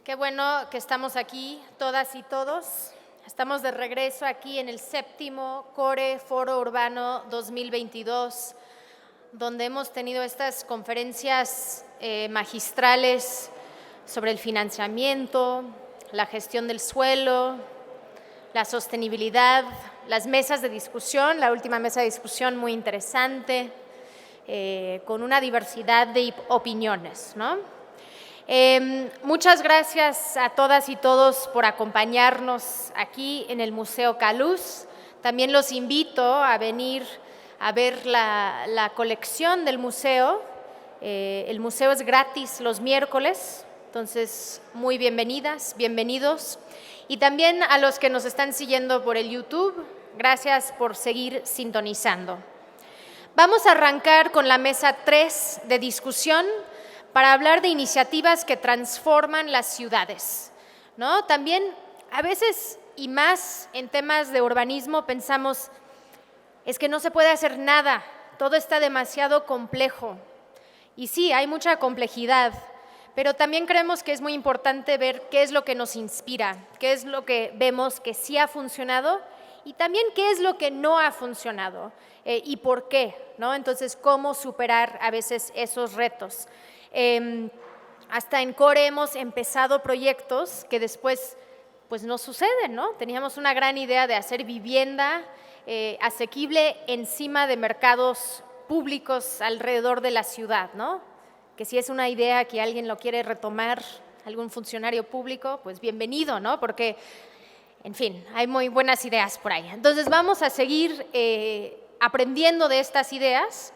Qué bueno que estamos aquí, todas y todos. Estamos de regreso aquí en el 7º CORE Foro Urbano 2022, donde hemos tenido estas conferencias magistrales sobre el financiamiento, la gestión del suelo, la sostenibilidad, las mesas de discusión, la última mesa de discusión muy interesante, con una diversidad de opiniones, ¿no? Muchas gracias a todas y todos por acompañarnos aquí en el Museo Caluz. También los invito a venir a ver la colección del museo. El museo es gratis los miércoles, entonces muy bienvenidas, bienvenidos. Y también a los que nos están siguiendo por el YouTube, gracias por seguir sintonizando. Vamos a arrancar con la mesa 3 de discusión para hablar de iniciativas que transforman las ciudades, ¿no? También a veces y más en temas de urbanismo pensamos, es que no se puede hacer nada, todo está demasiado complejo. Y sí, hay mucha complejidad, pero también creemos que es muy importante ver qué es lo que nos inspira, qué es lo que vemos que sí ha funcionado y también qué es lo que no ha funcionado y por qué, ¿no? Entonces, cómo superar a veces esos retos. Hasta en CORE hemos empezado proyectos que después pues no suceden, ¿no? Teníamos una gran idea de hacer vivienda asequible encima de mercados públicos alrededor de la ciudad, ¿no? Que si es una idea que alguien lo quiere retomar, algún funcionario público, pues bienvenido, ¿no? Porque, en fin, hay muy buenas ideas por ahí. Entonces vamos a seguir aprendiendo de estas ideas.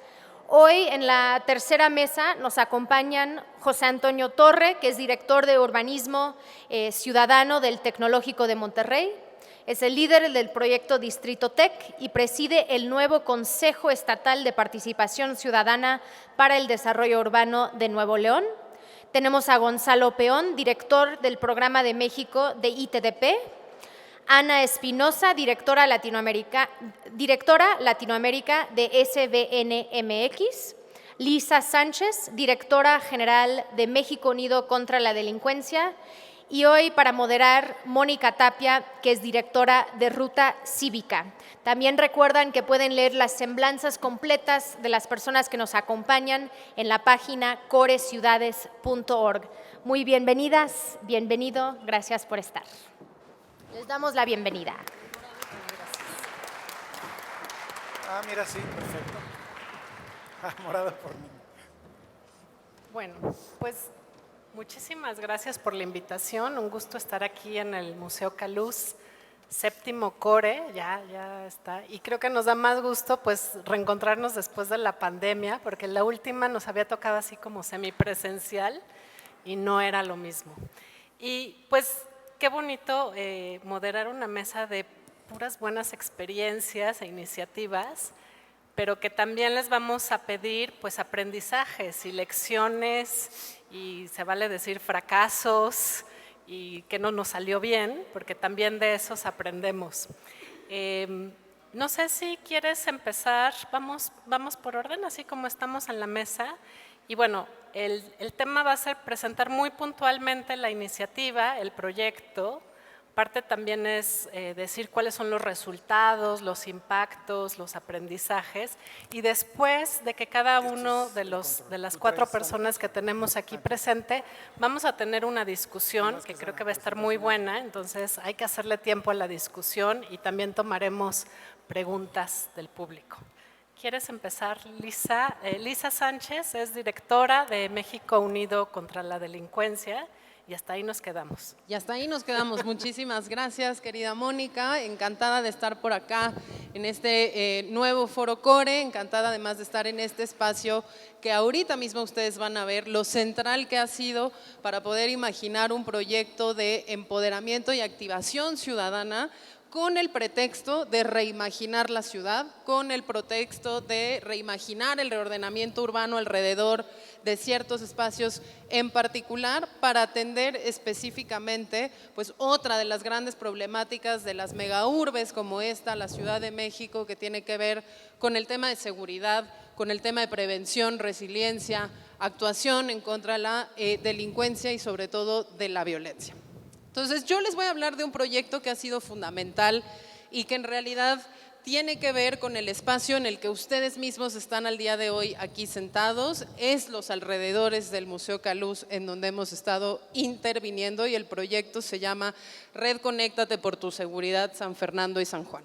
Hoy en la tercera mesa nos acompañan José Antonio Torre, que es director de Urbanismo Ciudadano del Tecnológico de Monterrey. Es el líder del proyecto Distrito Tech y preside el nuevo Consejo Estatal de Participación Ciudadana para el Desarrollo Urbano de Nuevo León. Tenemos a Gonzalo Peón, director del Programa de México de ITDP. Ana Espinosa, directora Latinoamérica de SBNMX, Lisa Sánchez, directora general de México Unido contra la Delincuencia, y hoy para moderar Mónica Tapia, que es directora de Ruta Cívica. También recuerdan que pueden leer las semblanzas completas de las personas que nos acompañan en la página coreciudades.org. Muy bienvenidas, bienvenido, gracias por estar. Les damos la bienvenida. Mira, sí, perfecto. Morado por mí. Bueno, pues muchísimas gracias por la invitación. Un gusto estar aquí en el Museo Caluz, 7º CORE, ya está. Y creo que nos da más gusto pues reencontrarnos después de la pandemia, porque la última nos había tocado así como semipresencial y no era lo mismo. Y pues qué bonito moderar una mesa de puras buenas experiencias e iniciativas, pero que también les vamos a pedir pues aprendizajes y lecciones y se vale decir fracasos y que no nos salió bien, porque también de esos aprendemos. No sé si quieres empezar, vamos por orden, así como estamos en la mesa. Y bueno, el tema va a ser presentar muy puntualmente la iniciativa, el proyecto. Parte también es decir cuáles son los resultados, los impactos, los aprendizajes. Y después de que cada uno de las 4 personas que tenemos aquí presente, vamos a tener una discusión que creo que va a estar muy buena. Entonces hay que hacerle tiempo a la discusión y también tomaremos preguntas del público. ¿Quieres empezar, Lisa? Lisa Sánchez es directora de México Unido contra la Delincuencia y hasta ahí nos quedamos. Y hasta ahí nos quedamos. Muchísimas gracias, querida Mónica. Encantada de estar por acá en este nuevo Foro CORE, encantada además de estar en este espacio que ahorita mismo ustedes van a ver lo central que ha sido para poder imaginar un proyecto de empoderamiento y activación ciudadana con el pretexto de reimaginar la ciudad, con el pretexto de reimaginar el reordenamiento urbano alrededor de ciertos espacios en particular para atender específicamente pues otra de las grandes problemáticas de las megaurbes como esta, la Ciudad de México, que tiene que ver con el tema de seguridad, con el tema de prevención, resiliencia, actuación en contra de la delincuencia y sobre todo de la violencia. Entonces yo les voy a hablar de un proyecto que ha sido fundamental y que en realidad tiene que ver con el espacio en el que ustedes mismos están al día de hoy aquí sentados, es los alrededores del Museo Caluz en donde hemos estado interviniendo, y el proyecto se llama Red Conéctate por tu Seguridad San Fernando y San Juan.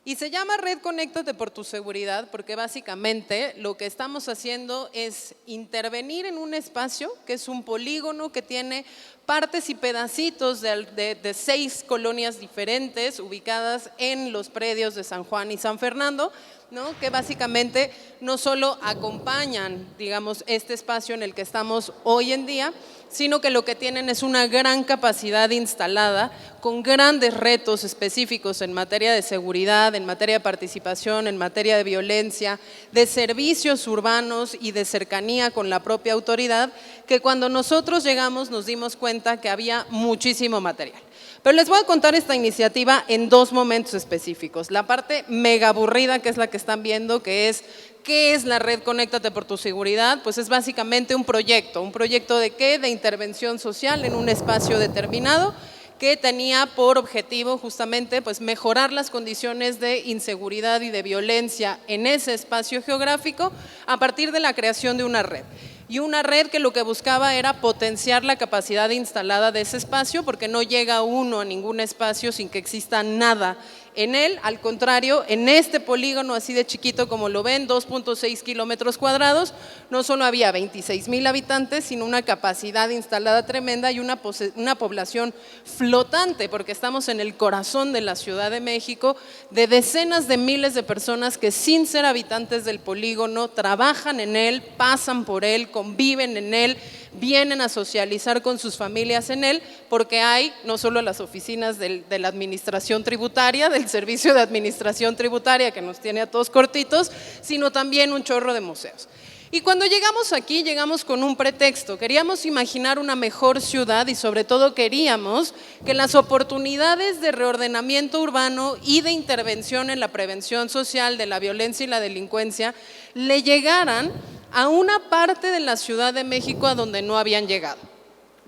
Y se llama Red Conéctate por tu Seguridad porque básicamente lo que estamos haciendo es intervenir en un espacio que es un polígono que tiene partes y pedacitos de 6 colonias diferentes ubicadas en los predios de San Juan y San Fernando, ¿no? Que básicamente no solo acompañan, digamos, este espacio en el que estamos hoy en día, sino que lo que tienen es una gran capacidad instalada con grandes retos específicos en materia de seguridad, en materia de participación, en materia de violencia, de servicios urbanos y de cercanía con la propia autoridad, que cuando nosotros llegamos nos dimos cuenta que había muchísimo material. Pero les voy a contar esta iniciativa en 2 momentos específicos. La parte mega aburrida, que es la que están viendo, que es ¿qué es la Red Conéctate por tu Seguridad? Pues es básicamente un proyecto ¿de qué? De intervención social en un espacio determinado que tenía por objetivo justamente pues mejorar las condiciones de inseguridad y de violencia en ese espacio geográfico a partir de la creación de una red. Y una red que lo que buscaba era potenciar la capacidad instalada de ese espacio, porque no llega uno a ningún espacio sin que exista nada en él. Al contrario, en este polígono así de chiquito como lo ven, 2.6 kilómetros cuadrados, no solo había 26,000 habitantes, sino una capacidad instalada tremenda y una población flotante, porque estamos en el corazón de la Ciudad de México, de decenas de miles de personas que sin ser habitantes del polígono trabajan en él, pasan por él, conviven en él, vienen a socializar con sus familias en él, porque hay no solo las oficinas de la administración tributaria, del servicio de administración tributaria que nos tiene a todos cortitos, sino también un chorro de museos. Y cuando llegamos aquí, llegamos con un pretexto, queríamos imaginar una mejor ciudad y sobre todo queríamos que las oportunidades de reordenamiento urbano y de intervención en la prevención social de la violencia y la delincuencia le llegaran a una parte de la Ciudad de México a donde no habían llegado.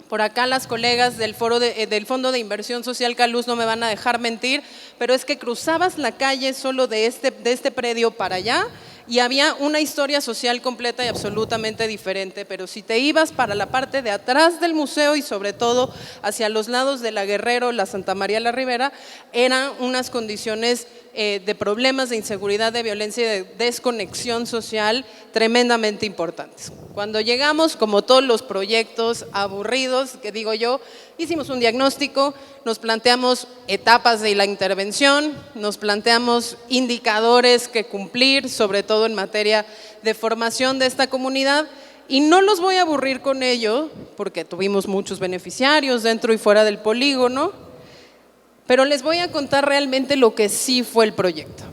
Por acá las colegas del Fondo de Inversión Social Caluz no me van a dejar mentir, pero es que cruzabas la calle solo de este predio para allá y había una historia social completa y absolutamente diferente, pero si te ibas para la parte de atrás del museo y sobre todo hacia los lados de la Guerrero, la Santa María la Ribera, eran unas condiciones de problemas de inseguridad, de violencia y de desconexión social tremendamente importantes. Cuando llegamos, como todos los proyectos aburridos, que digo yo, hicimos un diagnóstico, nos planteamos etapas de la intervención, nos planteamos indicadores que cumplir, sobre todo en materia de formación de esta comunidad, y no los voy a aburrir con ello, porque tuvimos muchos beneficiarios dentro y fuera del polígono, pero les voy a contar realmente lo que sí fue el proyecto.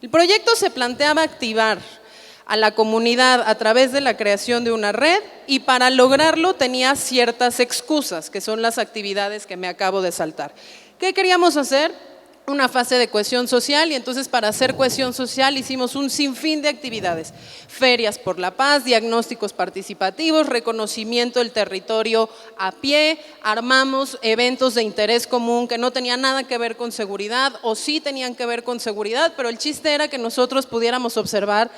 El proyecto se planteaba activar a la comunidad a través de la creación de una red y para lograrlo tenía ciertas excusas, que son las actividades que me acabo de saltar. ¿Qué queríamos hacer? Una fase de cohesión social, y entonces para hacer cohesión social hicimos un sinfín de actividades: ferias por la paz, diagnósticos participativos, reconocimiento del territorio a pie, armamos eventos de interés común que no tenían nada que ver con seguridad o sí tenían que ver con seguridad, pero el chiste era que nosotros pudiéramos observar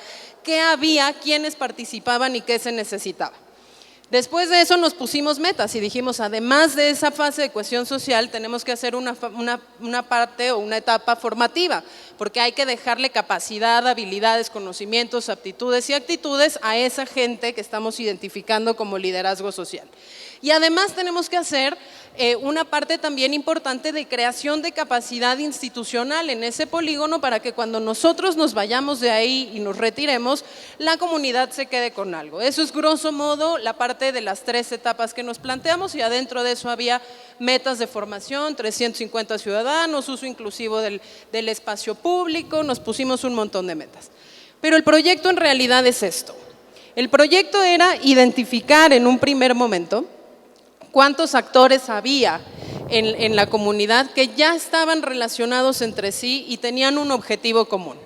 qué había, quiénes participaban y qué se necesitaba. Después de eso nos pusimos metas y dijimos, además de esa fase de cohesión social, tenemos que hacer una parte o una etapa formativa, porque hay que dejarle capacidad, habilidades, conocimientos, aptitudes y actitudes a esa gente que estamos identificando como liderazgo social. Y además tenemos que hacer una parte también importante de creación de capacidad institucional en ese polígono para que cuando nosotros nos vayamos de ahí y nos retiremos, la comunidad se quede con algo. Eso es grosso modo la parte de las 3 etapas que nos planteamos, y adentro de eso había metas de formación, 350 ciudadanos, uso inclusivo del espacio público, nos pusimos un montón de metas. Pero el proyecto en realidad es esto. El proyecto era identificar en un primer momento cuántos actores había en la comunidad que ya estaban relacionados entre sí y tenían un objetivo común.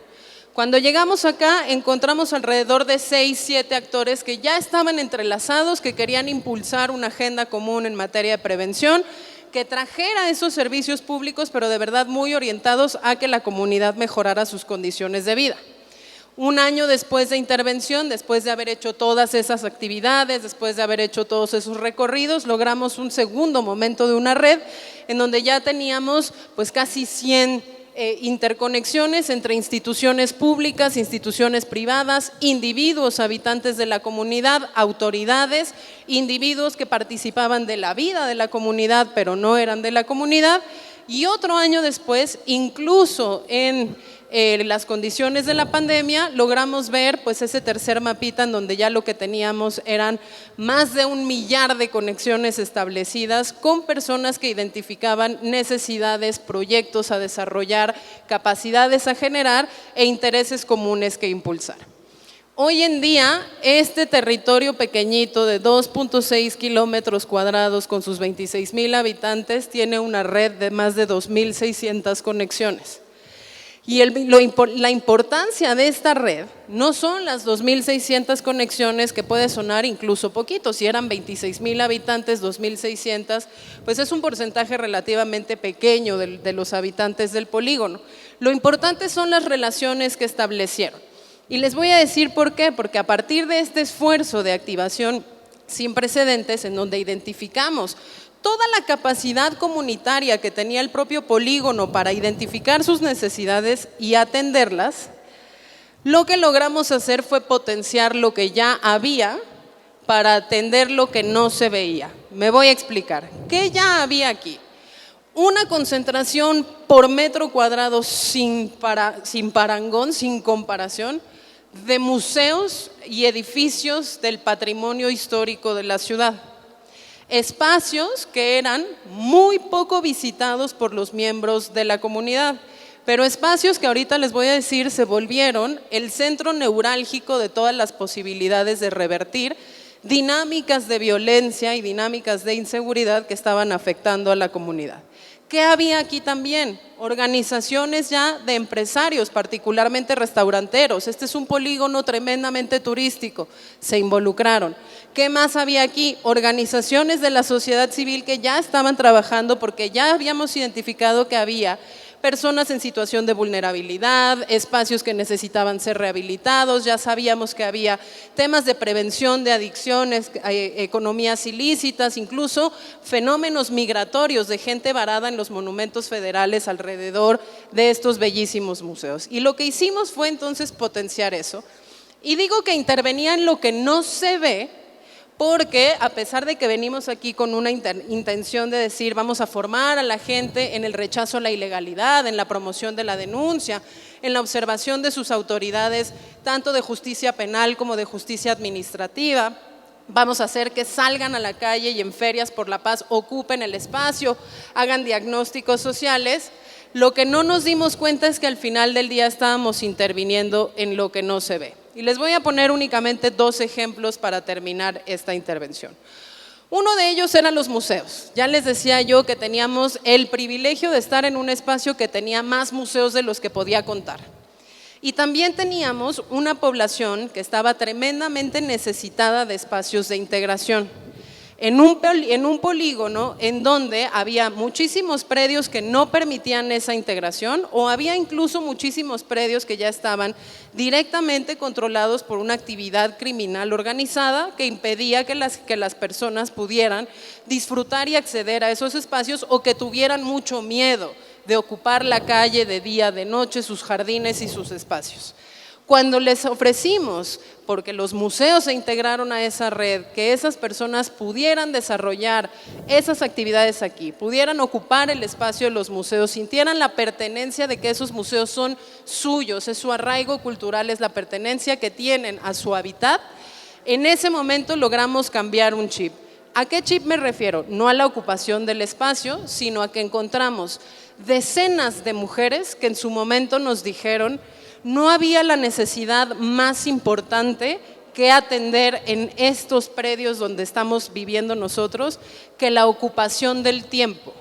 Cuando llegamos acá, encontramos alrededor de 6, 7 actores que ya estaban entrelazados, que querían impulsar una agenda común en materia de prevención, que trajera esos servicios públicos, pero de verdad muy orientados a que la comunidad mejorara sus condiciones de vida. Un año después de intervención, después de haber hecho todas esas actividades, después de haber hecho todos esos recorridos, logramos un segundo momento de una red en donde ya teníamos pues casi 100 interconexiones entre instituciones públicas, instituciones privadas, individuos habitantes de la comunidad, autoridades, individuos que participaban de la vida de la comunidad pero no eran de la comunidad. Y otro año después, incluso en las condiciones de la pandemia, logramos ver pues ese tercer mapita en donde ya lo que teníamos eran más de 1 millar de conexiones establecidas con personas que identificaban necesidades, proyectos a desarrollar, capacidades a generar e intereses comunes que impulsar. Hoy en día, este territorio pequeñito de 2.6 kilómetros cuadrados con sus 26,000 habitantes tiene una red de más de 2,600 conexiones. Y la importancia de esta red no son las 2,600 conexiones, que puede sonar incluso poquito. Si eran 26,000 habitantes, 2,600, pues es un porcentaje relativamente pequeño de los habitantes del polígono. Lo importante son las relaciones que establecieron. Y les voy a decir por qué, porque a partir de este esfuerzo de activación sin precedentes, en donde identificamos toda la capacidad comunitaria que tenía el propio polígono para identificar sus necesidades y atenderlas, lo que logramos hacer fue potenciar lo que ya había para atender lo que no se veía. Me voy a explicar. ¿Qué ya había aquí? Una concentración por metro cuadrado sin parangón, sin comparación, de museos y edificios del patrimonio histórico de la ciudad. Espacios que eran muy poco visitados por los miembros de la comunidad, pero espacios que ahorita les voy a decir se volvieron el centro neurálgico de todas las posibilidades de revertir dinámicas de violencia y dinámicas de inseguridad que estaban afectando a la comunidad. ¿Qué había aquí también? Organizaciones ya de empresarios, particularmente restauranteros. Este es un polígono tremendamente turístico, se involucraron. ¿Qué más había aquí? Organizaciones de la sociedad civil que ya estaban trabajando porque ya habíamos identificado que había personas en situación de vulnerabilidad, espacios que necesitaban ser rehabilitados, ya sabíamos que había temas de prevención de adicciones, economías ilícitas, incluso fenómenos migratorios de gente varada en los monumentos federales alrededor de estos bellísimos museos. Y lo que hicimos fue entonces potenciar eso. Y digo que intervenía en lo que no se ve, porque a pesar de que venimos aquí con una intención de decir vamos a formar a la gente en el rechazo a la ilegalidad, en la promoción de la denuncia, en la observación de sus autoridades, tanto de justicia penal como de justicia administrativa, vamos a hacer que salgan a la calle y en ferias por la paz ocupen el espacio, hagan diagnósticos sociales. Lo que no nos dimos cuenta es que al final del día estábamos interviniendo en lo que no se ve. Y les voy a poner únicamente 2 ejemplos para terminar esta intervención. Uno de ellos eran los museos. Ya les decía yo que teníamos el privilegio de estar en un espacio que tenía más museos de los que podía contar. Y también teníamos una población que estaba tremendamente necesitada de espacios de integración. En un polígono en donde había muchísimos predios que no permitían esa integración, o había incluso muchísimos predios que ya estaban directamente controlados por una actividad criminal organizada que impedía que las personas pudieran disfrutar y acceder a esos espacios, o que tuvieran mucho miedo de ocupar la calle de día, de noche, sus jardines y sus espacios. Cuando les ofrecimos, porque los museos se integraron a esa red, que esas personas pudieran desarrollar esas actividades aquí, pudieran ocupar el espacio de los museos, sintieran la pertenencia de que esos museos son suyos, es su arraigo cultural, es la pertenencia que tienen a su hábitat, en ese momento logramos cambiar un chip. ¿A qué chip me refiero? No a la ocupación del espacio, sino a que encontramos decenas de mujeres que en su momento nos dijeron: no había la necesidad más importante que atender en estos predios donde estamos viviendo nosotros que la ocupación del tiempo.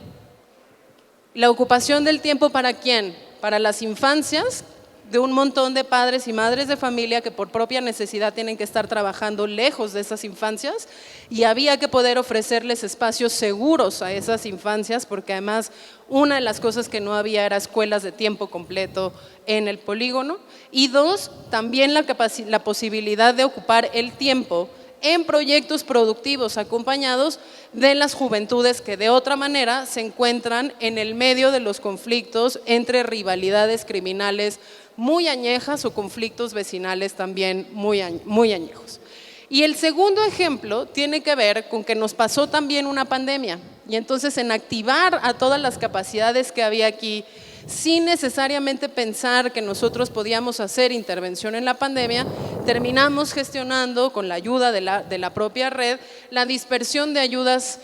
¿La ocupación del tiempo para quién? Para las infancias de un montón de padres y madres de familia que por propia necesidad tienen que estar trabajando lejos de esas infancias, y había que poder ofrecerles espacios seguros a esas infancias, porque además una de las cosas que no había era escuelas de tiempo completo en el polígono, y dos, también la posibilidad de ocupar el tiempo en proyectos productivos acompañados de las juventudes que de otra manera se encuentran en el medio de los conflictos entre rivalidades criminales muy añejas o conflictos vecinales también muy añejos. Y el segundo ejemplo tiene que ver con que nos pasó también una pandemia, y entonces en activar a todas las capacidades que había aquí, sin necesariamente pensar que nosotros podíamos hacer intervención en la pandemia, terminamos gestionando con la ayuda de la propia red la dispersión de ayudas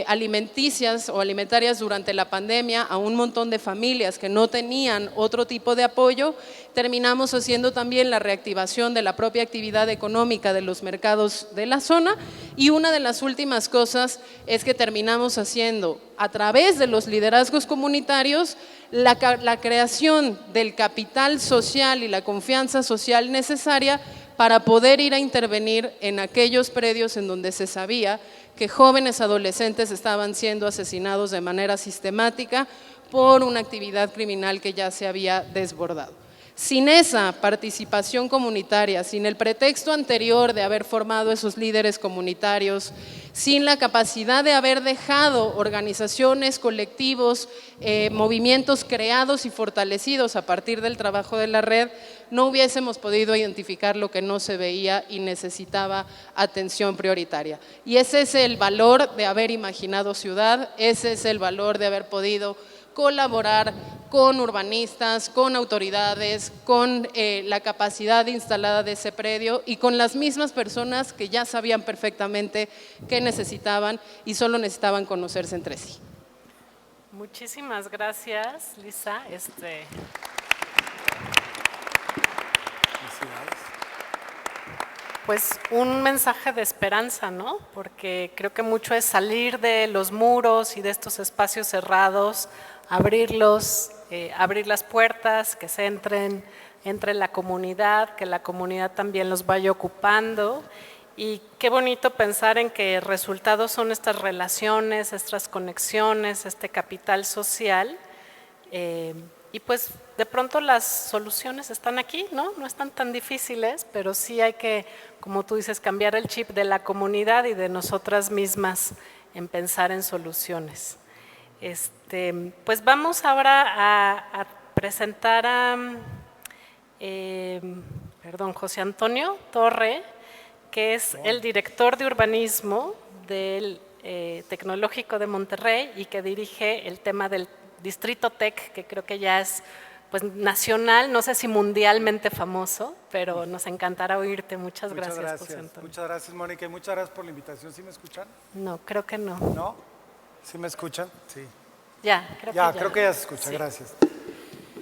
alimenticias o alimentarias durante la pandemia a un montón de familias que no tenían otro tipo de apoyo. Terminamos haciendo también la reactivación de la propia actividad económica de los mercados de la zona, y una de las últimas cosas es que terminamos haciendo a través de los liderazgos comunitarios la creación del capital social y la confianza social necesaria para poder ir a intervenir en aquellos predios en donde se sabía que jóvenes adolescentes estaban siendo asesinados de manera sistemática por una actividad criminal que ya se había desbordado. Sin esa participación comunitaria, sin el pretexto anterior de haber formado esos líderes comunitarios, sin la capacidad de haber dejado organizaciones, colectivos, movimientos creados y fortalecidos a partir del trabajo de la red, no hubiésemos podido identificar lo que no se veía y necesitaba atención prioritaria. Y ese es el valor de haber imaginado ciudad, ese es el valor de haber podido colaborar con urbanistas, con autoridades, con la capacidad instalada de ese predio y con las mismas personas que ya sabían perfectamente qué necesitaban y solo necesitaban conocerse entre sí. Muchísimas gracias, Lisa. Pues un mensaje de esperanza, ¿no? Porque creo que mucho es salir de los muros y de estos espacios cerrados, abrirlos, abrir las puertas, que se entre la comunidad, que la comunidad también los vaya ocupando. Y qué bonito pensar en que resultados son estas relaciones, estas conexiones, este capital social. Y pues de pronto las soluciones están aquí, ¿no? No están tan difíciles, pero sí hay que, como tú dices, cambiar el chip de la comunidad y de nosotras mismas en pensar en soluciones. Pues vamos ahora a presentar a José Antonio Torre, que es el director de urbanismo del Tecnológico de Monterrey y que dirige el tema del Distrito Tech, que creo que ya es pues nacional, no sé si mundialmente famoso, pero nos encantará oírte. Muchas gracias, José Antonio. Muchas gracias, Mónica, y muchas gracias por la invitación. ¿Sí me escuchan? No, creo que no. ¿No? ¿Sí me escuchan? Sí. Creo que ya se escucha, sí. Gracias.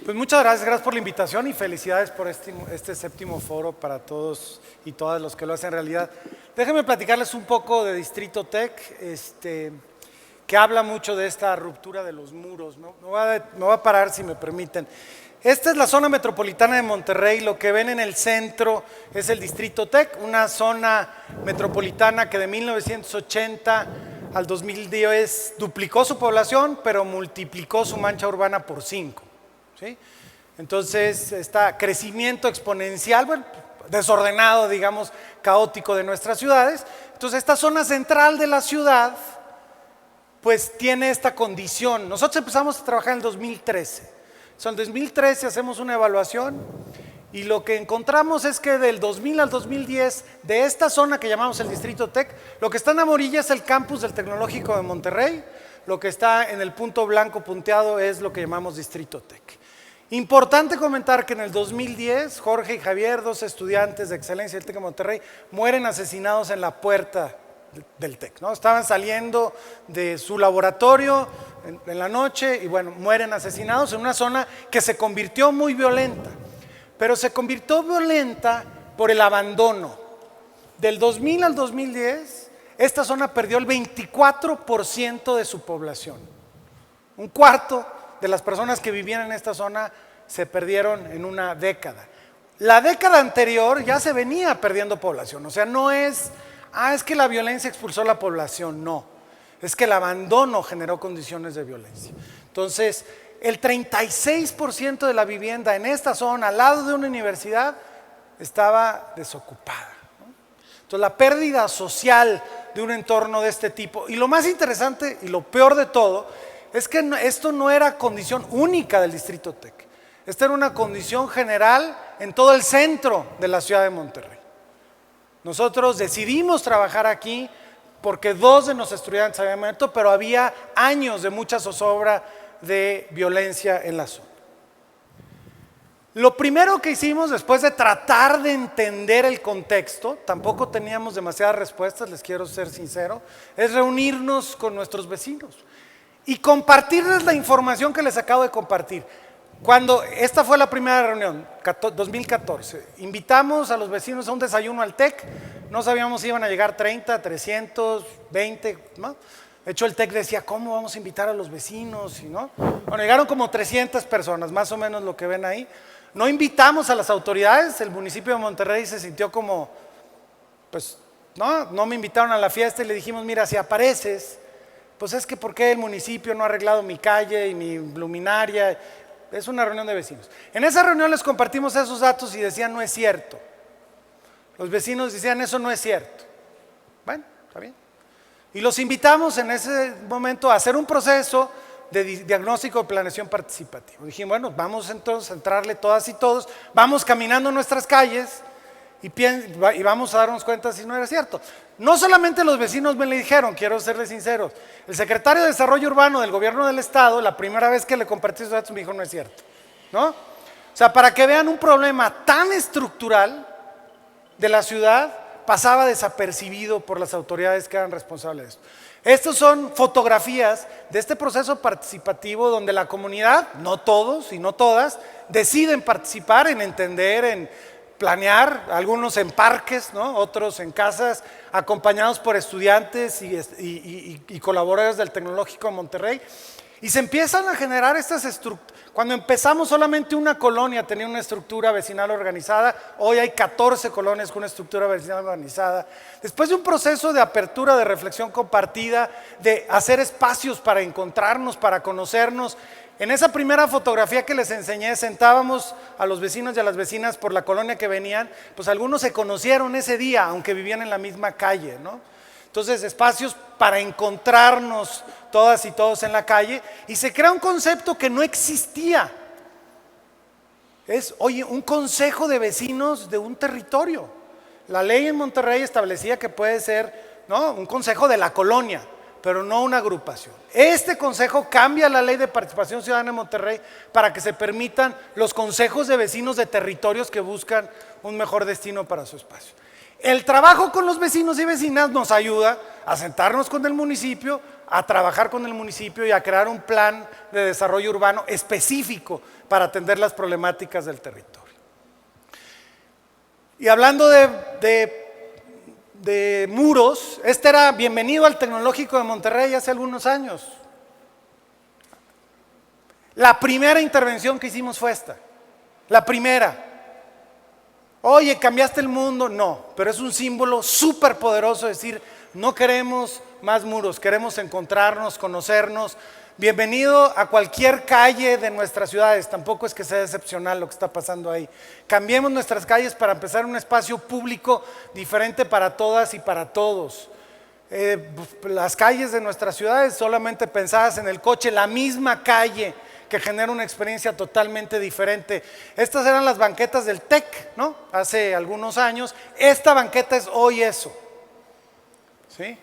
Pues muchas gracias por la invitación y felicidades por este séptimo foro para todos y todas los que lo hacen realidad. Déjenme platicarles un poco de Distrito Tech, que habla mucho de esta ruptura de los muros, ¿no? Me voy a parar, si me permiten. Esta es la zona metropolitana de Monterrey. Lo que ven en el centro es el Distrito Tech, una zona metropolitana que de 1980 al 2010 duplicó su población, pero multiplicó su mancha urbana por 5. ¿Sí? Entonces, este crecimiento exponencial, bueno, desordenado, digamos, caótico de nuestras ciudades. Entonces, esta zona central de la ciudad, pues tiene esta condición. Nosotros empezamos a trabajar en el 2013. En el 2013 hacemos una evaluación y lo que encontramos es que del 2000 al 2010, de esta zona que llamamos el Distrito Tech, lo que está en Amorilla es el campus del Tecnológico de Monterrey, lo que está en el punto blanco punteado es lo que llamamos Distrito Tech. Importante comentar que en el 2010, Jorge y Javier, dos estudiantes de excelencia del TEC de Monterrey, mueren asesinados en la puerta del TEC, ¿no? Estaban saliendo de su laboratorio en la noche y bueno, mueren asesinados en una zona que se convirtió muy violenta, pero se convirtió violenta por el abandono. Del 2000 al 2010, esta zona perdió el 24% de su población. Un cuarto de las personas que vivían en esta zona se perdieron en una década. La década anterior ya se venía perdiendo población, o sea, no es, es que la violencia expulsó a la población, no, es que el abandono generó condiciones de violencia. Entonces, el 36% de la vivienda en esta zona, al lado de una universidad, estaba desocupada, ¿no? Entonces, la pérdida social de un entorno de este tipo, y lo más interesante y lo peor de todo, es que esto no era condición única del Distrito TEC. Esta era una condición general en todo el centro de la ciudad de Monterrey. Nosotros decidimos trabajar aquí porque 2 de nuestros estudiantes habían muerto, pero había años de mucha zozobra de violencia en la zona. Lo primero que hicimos después de tratar de entender el contexto, tampoco teníamos demasiadas respuestas, les quiero ser sincero, es reunirnos con nuestros vecinos y compartirles la información que les acabo de compartir. Esta fue la primera reunión, 2014, invitamos a los vecinos a un desayuno al TEC, no sabíamos si iban a llegar 30, 300, 20, ¿no? De hecho, el TEC decía, ¿cómo vamos a invitar a los vecinos? ¿No? Bueno, llegaron como 300 personas, más o menos lo que ven ahí. No invitamos a las autoridades, el municipio de Monterrey se sintió como, pues, no me invitaron a la fiesta y le dijimos, mira, si apareces, pues es que ¿por qué el municipio no ha arreglado mi calle y mi luminaria? Es una reunión de vecinos. En esa reunión les compartimos esos datos y decían, no es cierto. Los vecinos decían, eso no es cierto. Bueno, está bien. Y los invitamos en ese momento a hacer un proceso de diagnóstico de planeación participativo. Dijimos, bueno, vamos entonces a entrarle todas y todos, vamos caminando nuestras calles y vamos a darnos cuenta si no era cierto. No solamente los vecinos me le dijeron, quiero serles sinceros, el secretario de Desarrollo Urbano del Gobierno del Estado, la primera vez que le compartí esos datos me dijo, no es cierto, ¿no? O sea, para que vean un problema tan estructural de la ciudad, pasaba desapercibido por las autoridades que eran responsables de esto. Estas son fotografías de este proceso participativo donde la comunidad, no todos y no todas, deciden participar en entender, en planear, algunos en parques, ¿no? Otros en casas, acompañados por estudiantes y colaboradores del Tecnológico de Monterrey. Y se empiezan a generar estas estructuras. Cuando empezamos solamente una colonia tenía una estructura vecinal organizada, hoy hay 14 colonias con una estructura vecinal organizada. Después de un proceso de apertura, de reflexión compartida, de hacer espacios para encontrarnos, para conocernos, en esa primera fotografía que les enseñé, sentábamos a los vecinos y a las vecinas por la colonia que venían, pues algunos se conocieron ese día, aunque vivían en la misma calle, ¿no? Entonces, espacios para encontrarnos todas y todos en la calle, y se crea un concepto que no existía. Es, oye, un consejo de vecinos de un territorio. La ley en Monterrey establecía que puede ser, ¿no?, un consejo de la colonia, pero no una agrupación. Este consejo cambia la ley de participación ciudadana en Monterrey para que se permitan los consejos de vecinos de territorios que buscan un mejor destino para su espacio. El trabajo con los vecinos y vecinas nos ayuda a sentarnos con el municipio, a trabajar con el municipio y a crear un plan de desarrollo urbano específico para atender las problemáticas del territorio. Y hablando de muros, este era bienvenido al Tecnológico de Monterrey hace algunos años. La primera intervención que hicimos fue esta, la primera. Oye, ¿cambiaste el mundo? No, pero es un símbolo súper poderoso decir, no queremos más muros, queremos encontrarnos, conocernos. Bienvenido a cualquier calle de nuestras ciudades, tampoco es que sea excepcional lo que está pasando ahí. Cambiemos nuestras calles para empezar un espacio público diferente para todas y para todos. Las calles de nuestras ciudades solamente pensadas en el coche, la misma calle que genera una experiencia totalmente diferente. Estas eran las banquetas del TEC, ¿no? Hace algunos años. Esta banqueta es hoy eso, ¿sí?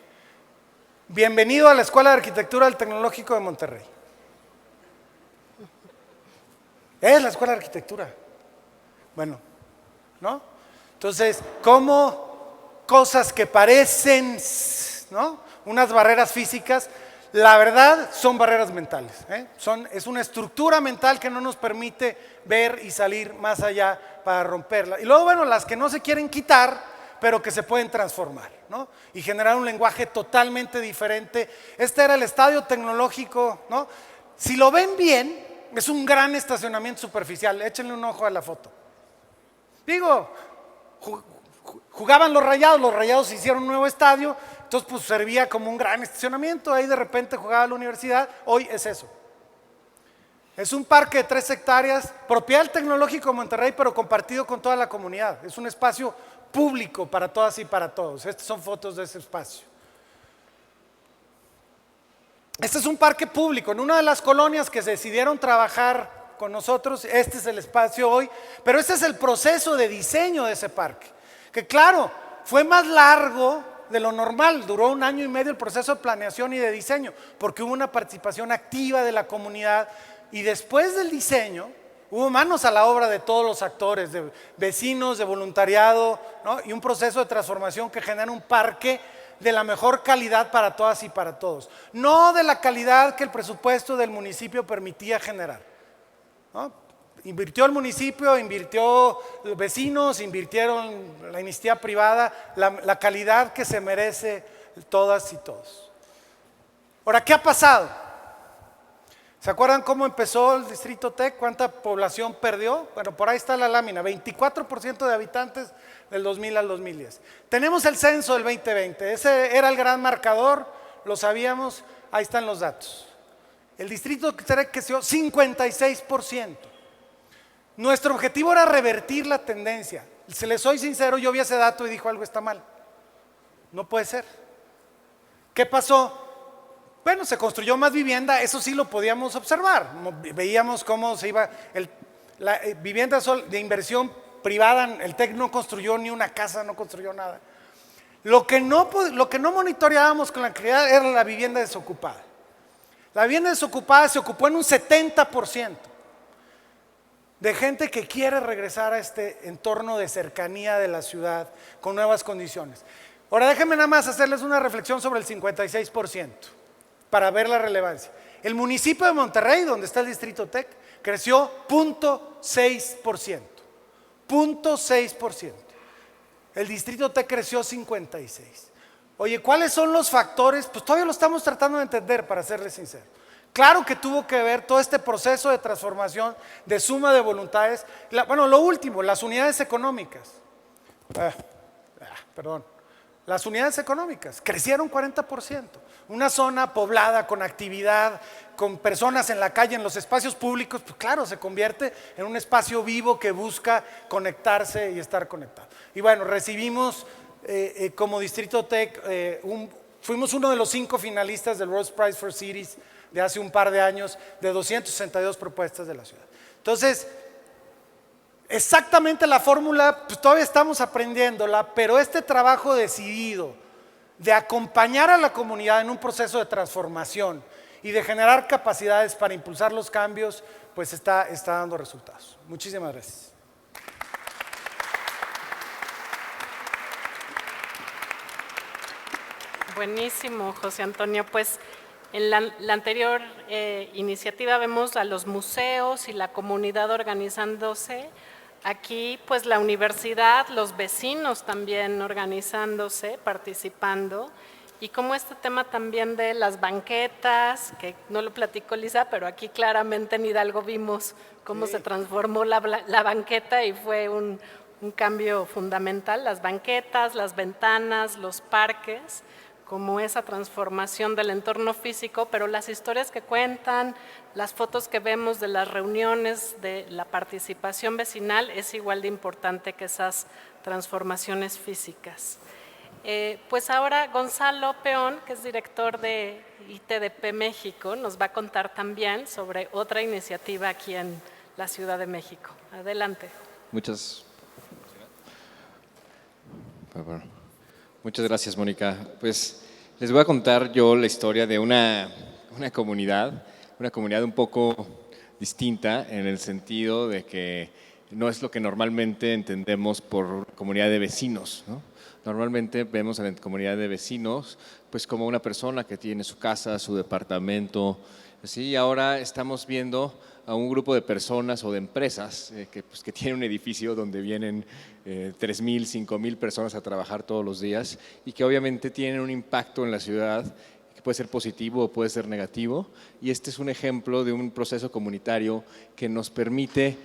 Bienvenido a la Escuela de Arquitectura del Tecnológico de Monterrey. Es la Escuela de Arquitectura. Bueno, ¿no? Entonces, ¿cómo cosas que parecen, ¿no?, unas barreras físicas, la verdad son barreras mentales, ¿eh? Es una estructura mental que no nos permite ver y salir más allá para romperla. Y luego, bueno, las que no se quieren quitar, pero que se pueden transformar, ¿no?, y generar un lenguaje totalmente diferente. Este era el Estadio Tecnológico, ¿no? Si lo ven bien, es un gran estacionamiento superficial. Échenle un ojo a la foto. Digo, jugaban los Rayados hicieron un nuevo estadio, entonces pues servía como un gran estacionamiento, ahí de repente jugaba la universidad, hoy es eso. Es un parque de 3 hectáreas, propiedad del Tecnológico de Monterrey, pero compartido con toda la comunidad. Es un espacio público para todas y para todos. Estas son fotos de ese espacio. Este es un parque público, en una de las colonias que se decidieron trabajar con nosotros. Este es el espacio hoy, pero este es el proceso de diseño de ese parque, que claro, fue más largo de lo normal, duró 1 año y medio el proceso de planeación y de diseño, porque hubo una participación activa de la comunidad, y después del diseño hubo manos a la obra de todos los actores, de vecinos, de voluntariado, ¿no? Y un proceso de transformación que genera un parque de la mejor calidad para todas y para todos, no de la calidad que el presupuesto del municipio permitía generar, ¿no? Invirtió el municipio, invirtió los vecinos, invirtieron la iniciativa privada, la calidad que se merece todas y todos. Ahora, ¿qué ha pasado? ¿Se acuerdan cómo empezó el Distrito Tec? ¿Cuánta población perdió? Bueno, por ahí está la lámina, 24% de habitantes del 2000 al 2010. Tenemos el censo del 2020, ese era el gran marcador, lo sabíamos, ahí están los datos. El Distrito Tec creció 56%. Nuestro objetivo era revertir la tendencia. Si les soy sincero, yo vi ese dato y dijo algo está mal. No puede ser. ¿Qué pasó? Bueno, se construyó más vivienda, eso sí lo podíamos observar. Veíamos cómo se iba, la vivienda de inversión privada, el TEC no construyó ni una casa, no construyó nada. Lo que no monitoreábamos con la claridad era la vivienda desocupada. La vivienda desocupada se ocupó en un 70% de gente que quiere regresar a este entorno de cercanía de la ciudad con nuevas condiciones. Ahora déjenme nada más hacerles una reflexión sobre el 56%. Para ver la relevancia. El municipio de Monterrey, donde está el Distrito Tec, creció 0.6%. 0.6%. El Distrito Tec creció 56%. Oye, ¿cuáles son los factores? Pues todavía lo estamos tratando de entender, para serles sincero. Claro que tuvo que ver todo este proceso de transformación, de suma de voluntades. Bueno, lo último, las unidades económicas. Las unidades económicas crecieron 40%. Una zona poblada, con actividad, con personas en la calle, en los espacios públicos, pues claro, se convierte en un espacio vivo que busca conectarse y estar conectado. Y bueno, recibimos como Distrito Tec, fuimos uno de los 5 finalistas del Rose Prize for Cities de hace un par de años, de 262 propuestas de la ciudad. Entonces, exactamente la fórmula, pues todavía estamos aprendiéndola, pero este trabajo decidido de acompañar a la comunidad en un proceso de transformación y de generar capacidades para impulsar los cambios, pues está dando resultados. Muchísimas gracias. Buenísimo, José Antonio. Pues en la anterior iniciativa vemos a los museos y la comunidad organizándose. Aquí, pues la universidad, los vecinos también organizándose, participando, y como este tema también de las banquetas, que no lo platicó Lisa, pero aquí claramente en Hidalgo vimos cómo se transformó la banqueta y fue un cambio fundamental, las banquetas, las ventanas, los parques, como esa transformación del entorno físico, pero las historias que cuentan, las fotos que vemos de las reuniones, de la participación vecinal, es igual de importante que esas transformaciones físicas. Pues ahora Gonzalo Peón, que es director de ITDP México, nos va a contar también sobre otra iniciativa aquí en la Ciudad de México. Adelante. Muchas gracias, Mónica. Pues les voy a contar yo la historia de una comunidad un poco distinta, en el sentido de que no es lo que normalmente entendemos por comunidad de vecinos, ¿no? Normalmente vemos a la comunidad de vecinos pues como una persona que tiene su casa, su departamento, así, y ahora estamos viendo a un grupo de personas o de empresas que tienen un edificio donde vienen 3,000, 5,000 personas a trabajar todos los días y que obviamente tienen un impacto en la ciudad puede ser positivo o puede ser negativo, y este es un ejemplo de un proceso comunitario que nos permite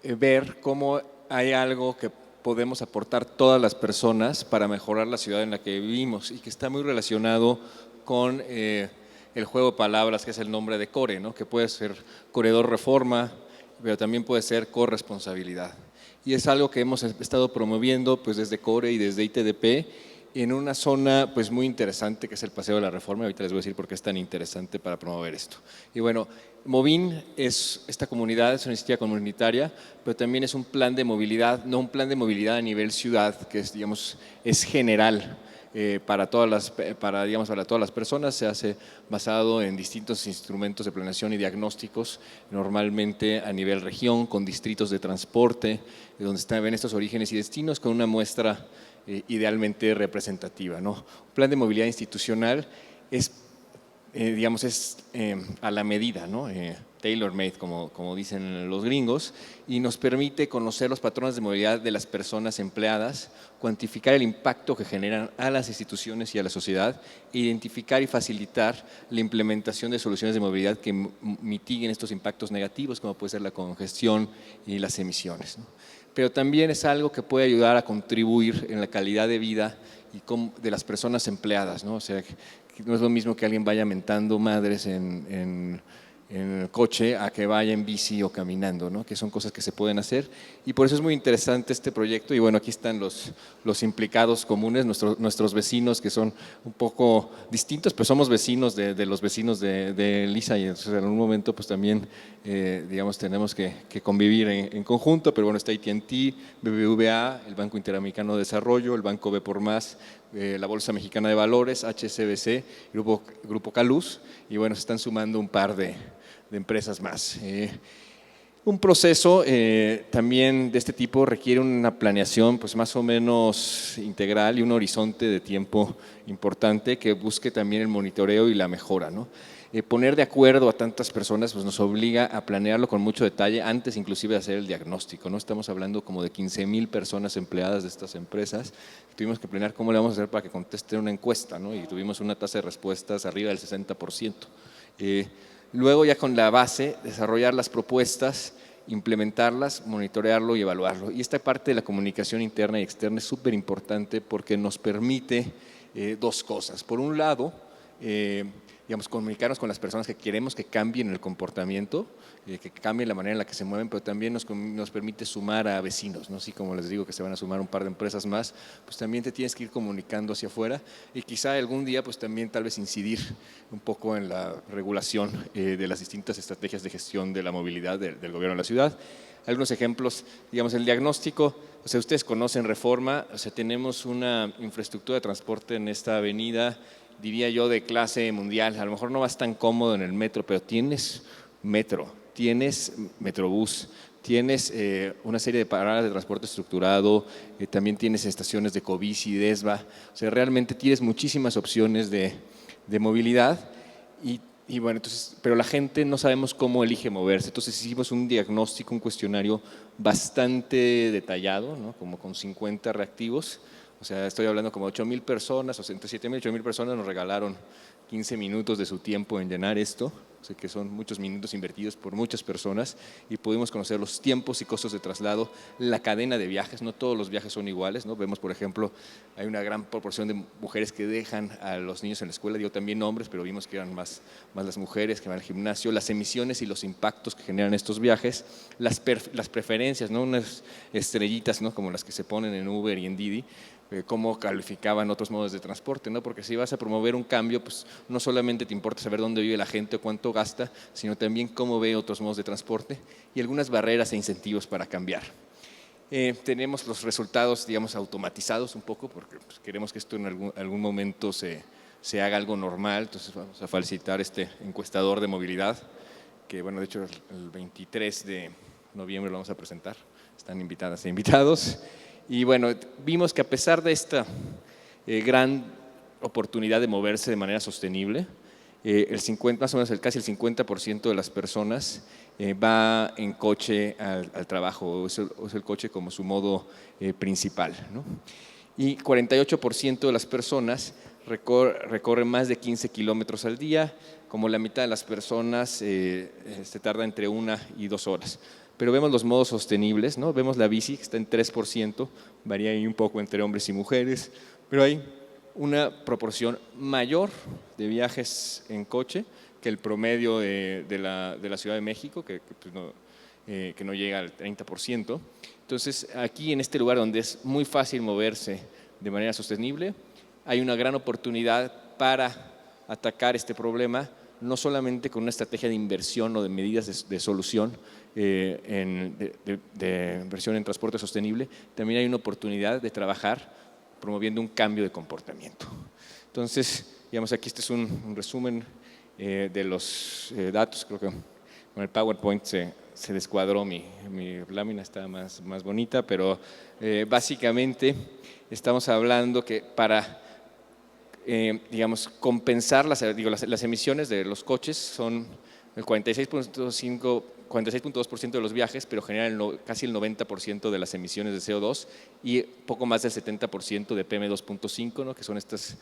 ver cómo hay algo que podemos aportar todas las personas para mejorar la ciudad en la que vivimos y que está muy relacionado con el juego de palabras, que es el nombre de CORE, ¿no? Que puede ser corredor reforma, pero también puede ser corresponsabilidad. Y es algo que hemos estado promoviendo pues, desde CORE y desde ITDP en una zona pues, muy interesante que es el Paseo de la Reforma. Ahorita les voy a decir por qué es tan interesante para promover esto. Y bueno, Movin es esta comunidad, es una iniciativa comunitaria, pero también es un plan de movilidad, no un plan de movilidad a nivel ciudad, que es, digamos, es general. Para todas las personas, se hace basado en distintos instrumentos de planeación y diagnósticos, normalmente a nivel región, con distritos de transporte, donde ven estos orígenes y destinos, con una muestra idealmente representativa, ¿no? Un plan de movilidad institucional es, a la medida, ¿no? Tailor-made, como dicen los gringos, y nos permite conocer los patrones de movilidad de las personas empleadas, cuantificar el impacto que generan a las instituciones y a la sociedad, identificar y facilitar la implementación de soluciones de movilidad que mitiguen estos impactos negativos, como puede ser la congestión y las emisiones, ¿no? Pero también es algo que puede ayudar a contribuir en la calidad de vida de las personas empleadas, ¿no? O sea, que no es lo mismo que alguien vaya mentando madres en el coche a que vaya en bici o caminando, ¿no? Que son cosas que se pueden hacer, y por eso es muy interesante este proyecto. Y bueno, aquí están los implicados comunes, nuestros vecinos, que son un poco distintos, pero somos vecinos de los vecinos de Lisa, y entonces en un momento pues también tenemos que convivir en conjunto. Pero bueno, está AT&T, BBVA, el Banco Interamericano de Desarrollo, el Banco B por Más, la Bolsa Mexicana de Valores, HSBC, Grupo Caluz, y bueno, se están sumando un par de empresas más. Un proceso también de este tipo requiere una planeación pues más o menos integral y un horizonte de tiempo importante que busque también el monitoreo y la mejora, ¿no? Poner de acuerdo a tantas personas pues nos obliga a planearlo con mucho detalle antes inclusive de hacer el diagnóstico, ¿no? Estamos hablando como de 15,000 personas empleadas de estas empresas. Tuvimos que planear cómo le vamos a hacer para que contesten una encuesta, ¿no? Y tuvimos una tasa de respuestas arriba del 60%. Luego, ya con la base, desarrollar las propuestas, implementarlas, monitorearlo y evaluarlo. Y esta parte de la comunicación interna y externa es súper importante porque nos permite dos cosas. Por un lado, comunicarnos con las personas que queremos que cambien el comportamiento, que cambien la manera en la que se mueven, pero también nos permite sumar a vecinos, ¿no? Así como les digo que se van a sumar un par de empresas más, pues también te tienes que ir comunicando hacia afuera, y quizá algún día pues también tal vez incidir un poco en la regulación de las distintas estrategias de gestión de la movilidad del gobierno de la ciudad. Algunos ejemplos, el diagnóstico, o sea, ustedes conocen Reforma, o sea, tenemos una infraestructura de transporte en esta avenida, diría yo, de clase mundial. A lo mejor no vas tan cómodo en el metro, pero tienes metro, tienes metrobús, tienes una serie de paradas de transporte estructurado, también tienes estaciones de Cobici, Desva. O sea, realmente tienes muchísimas opciones de movilidad y bueno, entonces, pero la gente no sabemos cómo elige moverse. Entonces hicimos un diagnóstico, un cuestionario bastante detallado, ¿no? Como con 50 reactivos. O sea, estoy hablando como 8,000 personas, o sea, entre 7,000 y 8,000 personas nos regalaron 15 minutos de su tiempo en llenar esto, o sea, que son muchos minutos invertidos por muchas personas, y pudimos conocer los tiempos y costos de traslado, la cadena de viajes. No todos los viajes son iguales, ¿no? Vemos, por ejemplo, hay una gran proporción de mujeres que dejan a los niños en la escuela, digo también hombres, pero vimos que eran más las mujeres que van al gimnasio, las emisiones y los impactos que generan estos viajes, las preferencias, ¿no? Unas estrellitas, ¿no? Como las que se ponen en Uber y en Didi, cómo calificaban otros modos de transporte, ¿no? Porque si vas a promover un cambio, pues no solamente te importa saber dónde vive la gente o cuánto gasta, sino también cómo ve otros modos de transporte y algunas barreras e incentivos para cambiar. Tenemos los resultados, automatizados un poco, porque pues, queremos que esto en algún momento se haga algo normal. Entonces vamos a facilitar este encuestador de movilidad, que bueno, de hecho el 23 de noviembre lo vamos a presentar. Están invitadas e invitados. Y bueno, vimos que a pesar de esta gran oportunidad de moverse de manera sostenible, más o menos casi el 50% de las personas va en coche al trabajo, o es el coche como su modo principal, ¿no? Y 48% de las personas recorre más de 15 kilómetros al día, como la mitad de las personas se tarda entre 1 y 2 horas. Pero vemos los modos sostenibles, ¿no? Vemos la bici que está en 3%, varía ahí un poco entre hombres y mujeres, pero hay una proporción mayor de viajes en coche que el promedio de la Ciudad de México, que no llega al 30%. Entonces, aquí en este lugar donde es muy fácil moverse de manera sostenible, hay una gran oportunidad para atacar este problema, no solamente con una estrategia de inversión o de medidas de solución, de inversión en transporte sostenible, también hay una oportunidad de trabajar promoviendo un cambio de comportamiento. Entonces, digamos, aquí este es un resumen de los datos. Creo que con el PowerPoint se descuadró, mi lámina está más bonita, pero básicamente estamos hablando que para digamos, compensar las emisiones de los coches son el 46.2% de los viajes, pero generan casi el 90% de las emisiones de CO2 y poco más del 70% de PM2.5, ¿no? Que son estas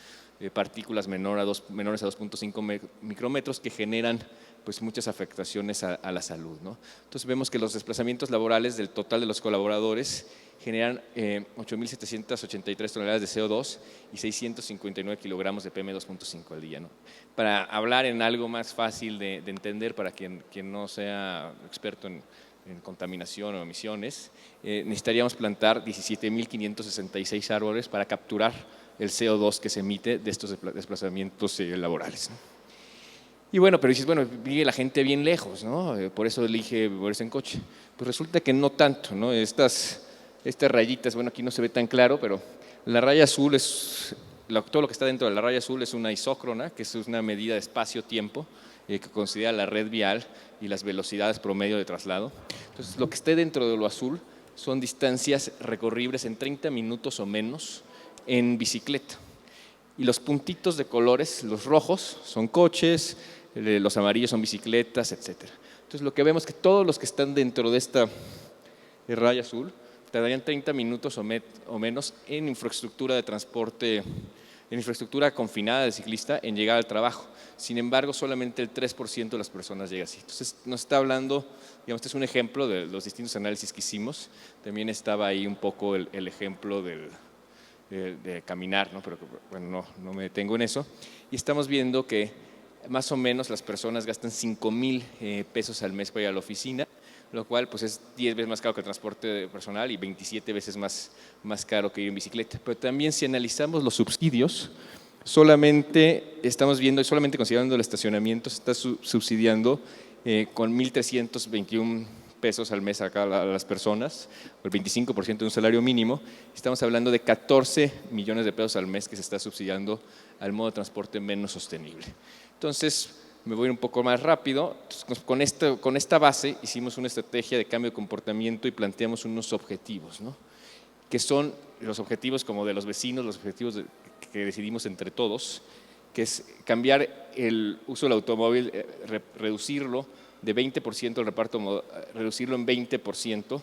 partículas menores a 2.5 micrómetros que generan pues, muchas afectaciones a la salud, ¿no? Entonces vemos que los desplazamientos laborales del total de los colaboradores generan 8.783 toneladas de CO2 y 659 kilogramos de PM2.5 al día, ¿no? Para hablar en algo más fácil de entender para quien no sea experto en contaminación o emisiones, necesitaríamos plantar 17.566 árboles para capturar el CO2 que se emite de estos desplazamientos laborales, ¿no? Y bueno, pero dices, bueno, vive la gente bien lejos, ¿no? Por eso elige moverse en coche. Pues resulta que no tanto, ¿no? Estas rayitas, bueno, aquí no se ve tan claro, pero la raya azul todo lo que está dentro de la raya azul es una isócrona, que es una medida de espacio-tiempo que considera la red vial y las velocidades promedio de traslado. Entonces, lo que esté dentro de lo azul son distancias recorribles en 30 minutos o menos en bicicleta. Y los puntitos de colores, los rojos, son coches, los amarillos son bicicletas, etc. Entonces, lo que vemos es que todos los que están dentro de esta raya azul tardarían 30 minutos o menos en infraestructura de transporte, en infraestructura confinada de ciclista en llegar al trabajo. Sin embargo, solamente el 3% de las personas llega así. Entonces, nos está hablando, digamos, este es un ejemplo de los distintos análisis que hicimos. También estaba ahí un poco el ejemplo de caminar, ¿no? Pero bueno, no me detengo en eso. Y estamos viendo que más o menos las personas gastan 5,000 pesos al mes para ir a la oficina, lo cual pues es 10 veces más caro que el transporte personal y 27 veces más caro que ir en bicicleta. Pero también si analizamos los subsidios, solamente considerando el estacionamiento, se está subsidiando con 1.321 pesos al mes a las personas, o el 25% de un salario mínimo. Estamos hablando de 14 millones de pesos al mes que se está subsidiando al modo de transporte menos sostenible. Entonces, me voy un poco más rápido. Entonces, con esta base hicimos una estrategia de cambio de comportamiento y planteamos unos objetivos, ¿no? Que son los objetivos como de los vecinos, los objetivos que decidimos entre todos, que es cambiar el uso del automóvil, reducirlo de 20% el reparto, reducirlo en 20%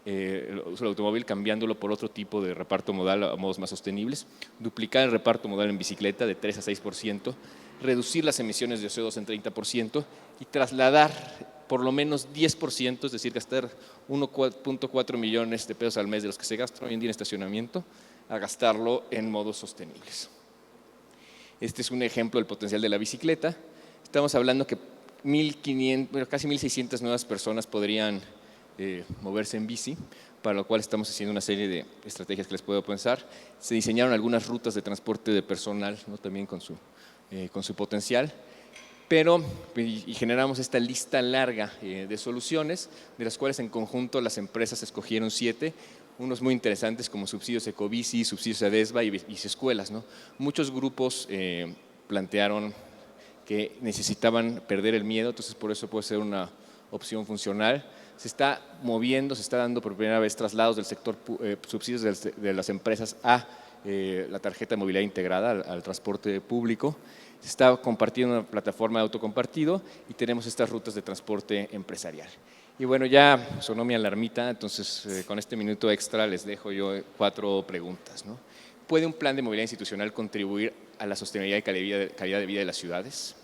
el uso del automóvil, cambiándolo por otro tipo de reparto modal a modos más sostenibles, duplicar el reparto modal en bicicleta de 3 a 6%, reducir las emisiones de CO2 en 30% y trasladar por lo menos 10%, es decir, gastar 1.4 millones de pesos al mes de los que se gastan hoy en día en estacionamiento, a gastarlo en modos sostenibles. Este es un ejemplo del potencial de la bicicleta. Estamos hablando que casi 1.600 nuevas personas podrían moverse en bici, para lo cual estamos haciendo una serie de estrategias que les puedo pensar. Se diseñaron algunas rutas de transporte de personal, ¿no? También con su potencial, y generamos esta lista larga de soluciones, de las cuales en conjunto las empresas escogieron 7, unos muy interesantes como subsidios Ecobici, subsidios ADESBA y escuelas, ¿no? Muchos grupos plantearon que necesitaban perder el miedo, entonces por eso puede ser una opción funcional. Se está moviendo, se está dando por primera vez traslados del sector, subsidios de las empresas a la tarjeta de movilidad integrada al transporte público. Se está compartiendo una plataforma de autocompartido y tenemos estas rutas de transporte empresarial. Y bueno, ya sonó mi alarmita, entonces con este minuto extra les dejo yo 4 preguntas, ¿no? ¿Puede un plan de movilidad institucional contribuir a la sostenibilidad y calidad de vida de las ciudades?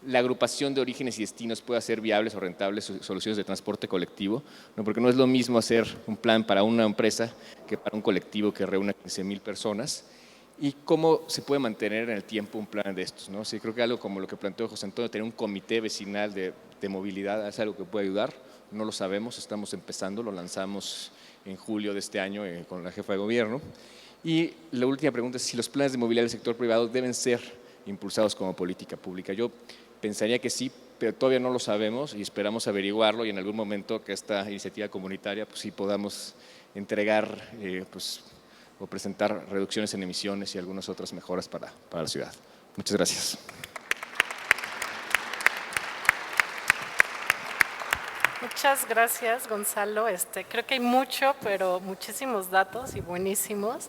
¿La agrupación de orígenes y destinos puede hacer viables o rentables soluciones de transporte colectivo? No, porque no es lo mismo hacer un plan para una empresa que para un colectivo que reúna 15,000 personas. ¿Y cómo se puede mantener en el tiempo un plan de estos, ¿no? Sí, creo que algo como lo que planteó José Antonio, tener un comité vecinal de movilidad es algo que puede ayudar. No lo sabemos, estamos empezando, lo lanzamos en julio de este año con la jefa de gobierno. Y la última pregunta es si los planes de movilidad del sector privado deben ser impulsados como política pública. Yo pensaría que sí, pero todavía no lo sabemos y esperamos averiguarlo y en algún momento que esta iniciativa comunitaria pues sí podamos entregar o presentar reducciones en emisiones y algunas otras mejoras para la ciudad. Muchas gracias. Muchas gracias, Gonzalo. Creo que hay mucho, pero muchísimos datos y buenísimos.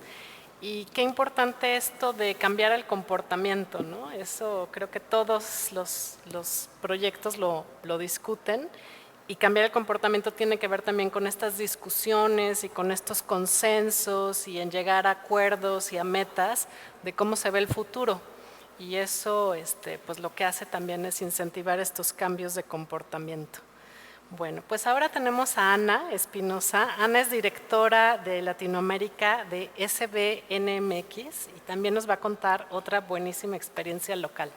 Y qué importante esto de cambiar el comportamiento, ¿no? Eso creo que todos los proyectos lo discuten. Y cambiar el comportamiento tiene que ver también con estas discusiones y con estos consensos y en llegar a acuerdos y a metas de cómo se ve el futuro. Y eso pues lo que hace también es incentivar estos cambios de comportamiento. Bueno, pues ahora tenemos a Ana Espinosa. Ana es directora de Latinoamérica de SBNMX y también nos va a contar otra buenísima experiencia local.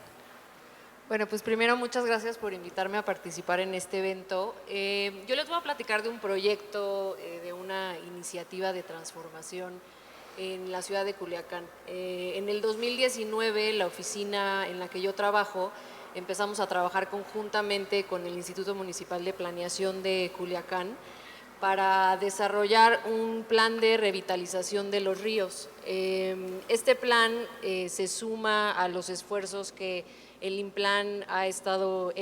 Bueno, pues primero muchas gracias por invitarme a participar en este evento. Yo les voy a platicar de un proyecto, de una iniciativa de transformación en la ciudad de Culiacán. En el 2019, la oficina en la que yo trabajo, empezamos a trabajar conjuntamente con el Instituto Municipal de Planeación de Culiacán para desarrollar un plan de revitalización de los ríos. Este plan se suma a los esfuerzos que el INPLAN ha estado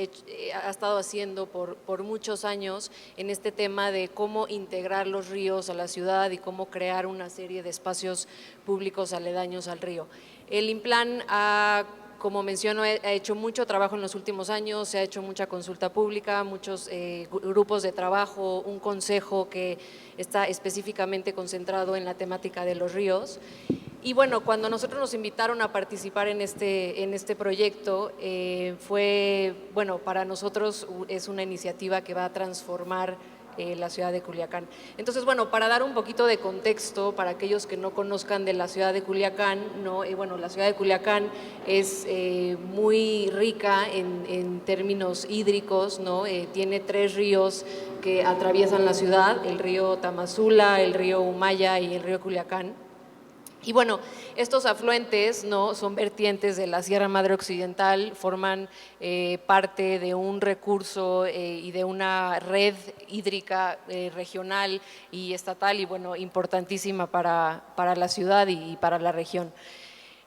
haciendo por muchos años en este tema de cómo integrar los ríos a la ciudad y cómo crear una serie de espacios públicos aledaños al río. El INPLAN como menciono, ha hecho mucho trabajo en los últimos años, se ha hecho mucha consulta pública, muchos grupos de trabajo, un consejo que está específicamente concentrado en la temática de los ríos. Y bueno, cuando nosotros nos invitaron a participar en este proyecto, para nosotros es una iniciativa que va a transformar la ciudad de Culiacán. Entonces, bueno, para dar un poquito de contexto para aquellos que no conozcan de la ciudad de Culiacán, ¿no? La ciudad de Culiacán es muy rica en términos hídricos, ¿no? Tiene 3 ríos que atraviesan la ciudad, el río Tamazula, el río Humaya y el río Culiacán. Y bueno, estos afluentes, ¿no?, son vertientes de la Sierra Madre Occidental, forman parte de un recurso y de una red hídrica regional y estatal y bueno, importantísima para la ciudad y para la región.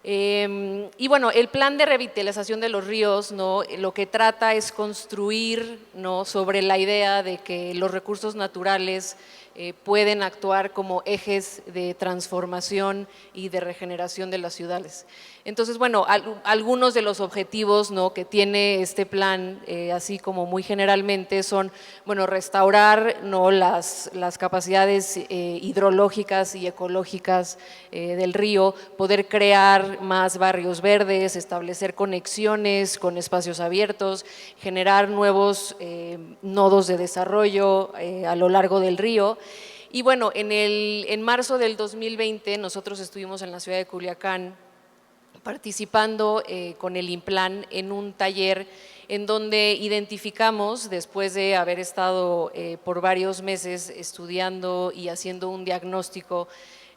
Y bueno, el plan de revitalización de los ríos, ¿no?, lo que trata es construir, ¿no?, sobre la idea de que los recursos naturales pueden actuar como ejes de transformación y de regeneración de las ciudades. Entonces, bueno, algunos de los objetivos, ¿no?, que tiene este plan, así como muy generalmente, son, bueno, restaurar, ¿no?, las capacidades hidrológicas y ecológicas del río, poder crear más barrios verdes, establecer conexiones con espacios abiertos, generar nuevos nodos de desarrollo a lo largo del río. Y bueno, en marzo del 2020 nosotros estuvimos en la ciudad de Culiacán participando con el INPLAN en un taller en donde identificamos, después de haber estado por varios meses estudiando y haciendo un diagnóstico,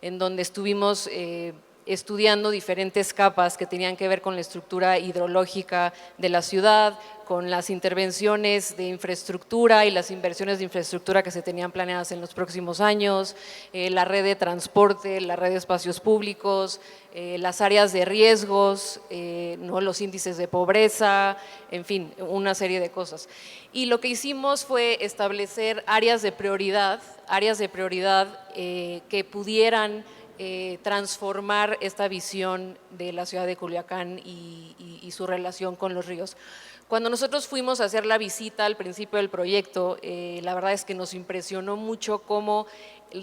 en donde estuvimos estudiando diferentes capas que tenían que ver con la estructura hidrológica de la ciudad, con las intervenciones de infraestructura y las inversiones de infraestructura que se tenían planeadas en los próximos años, la red de transporte, la red de espacios públicos, las áreas de riesgos, ¿no?, los índices de pobreza, en fin, una serie de cosas. Y lo que hicimos fue establecer áreas de prioridad que pudieran transformar esta visión de la ciudad de Culiacán y su relación con los ríos. Cuando nosotros fuimos a hacer la visita al principio del proyecto, la verdad es que nos impresionó mucho cómo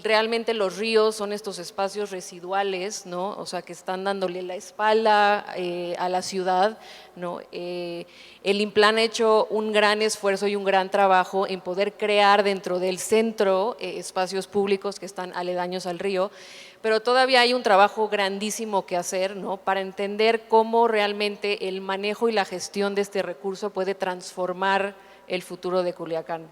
realmente los ríos son estos espacios residuales, ¿no? O sea, que están dándole la espalda a la ciudad, ¿no? El Implan ha hecho un gran esfuerzo y un gran trabajo en poder crear dentro del centro espacios públicos que están aledaños al río, pero todavía hay un trabajo grandísimo que hacer, ¿no? Para entender cómo realmente el manejo y la gestión de este recurso puede transformar el futuro de Culiacán.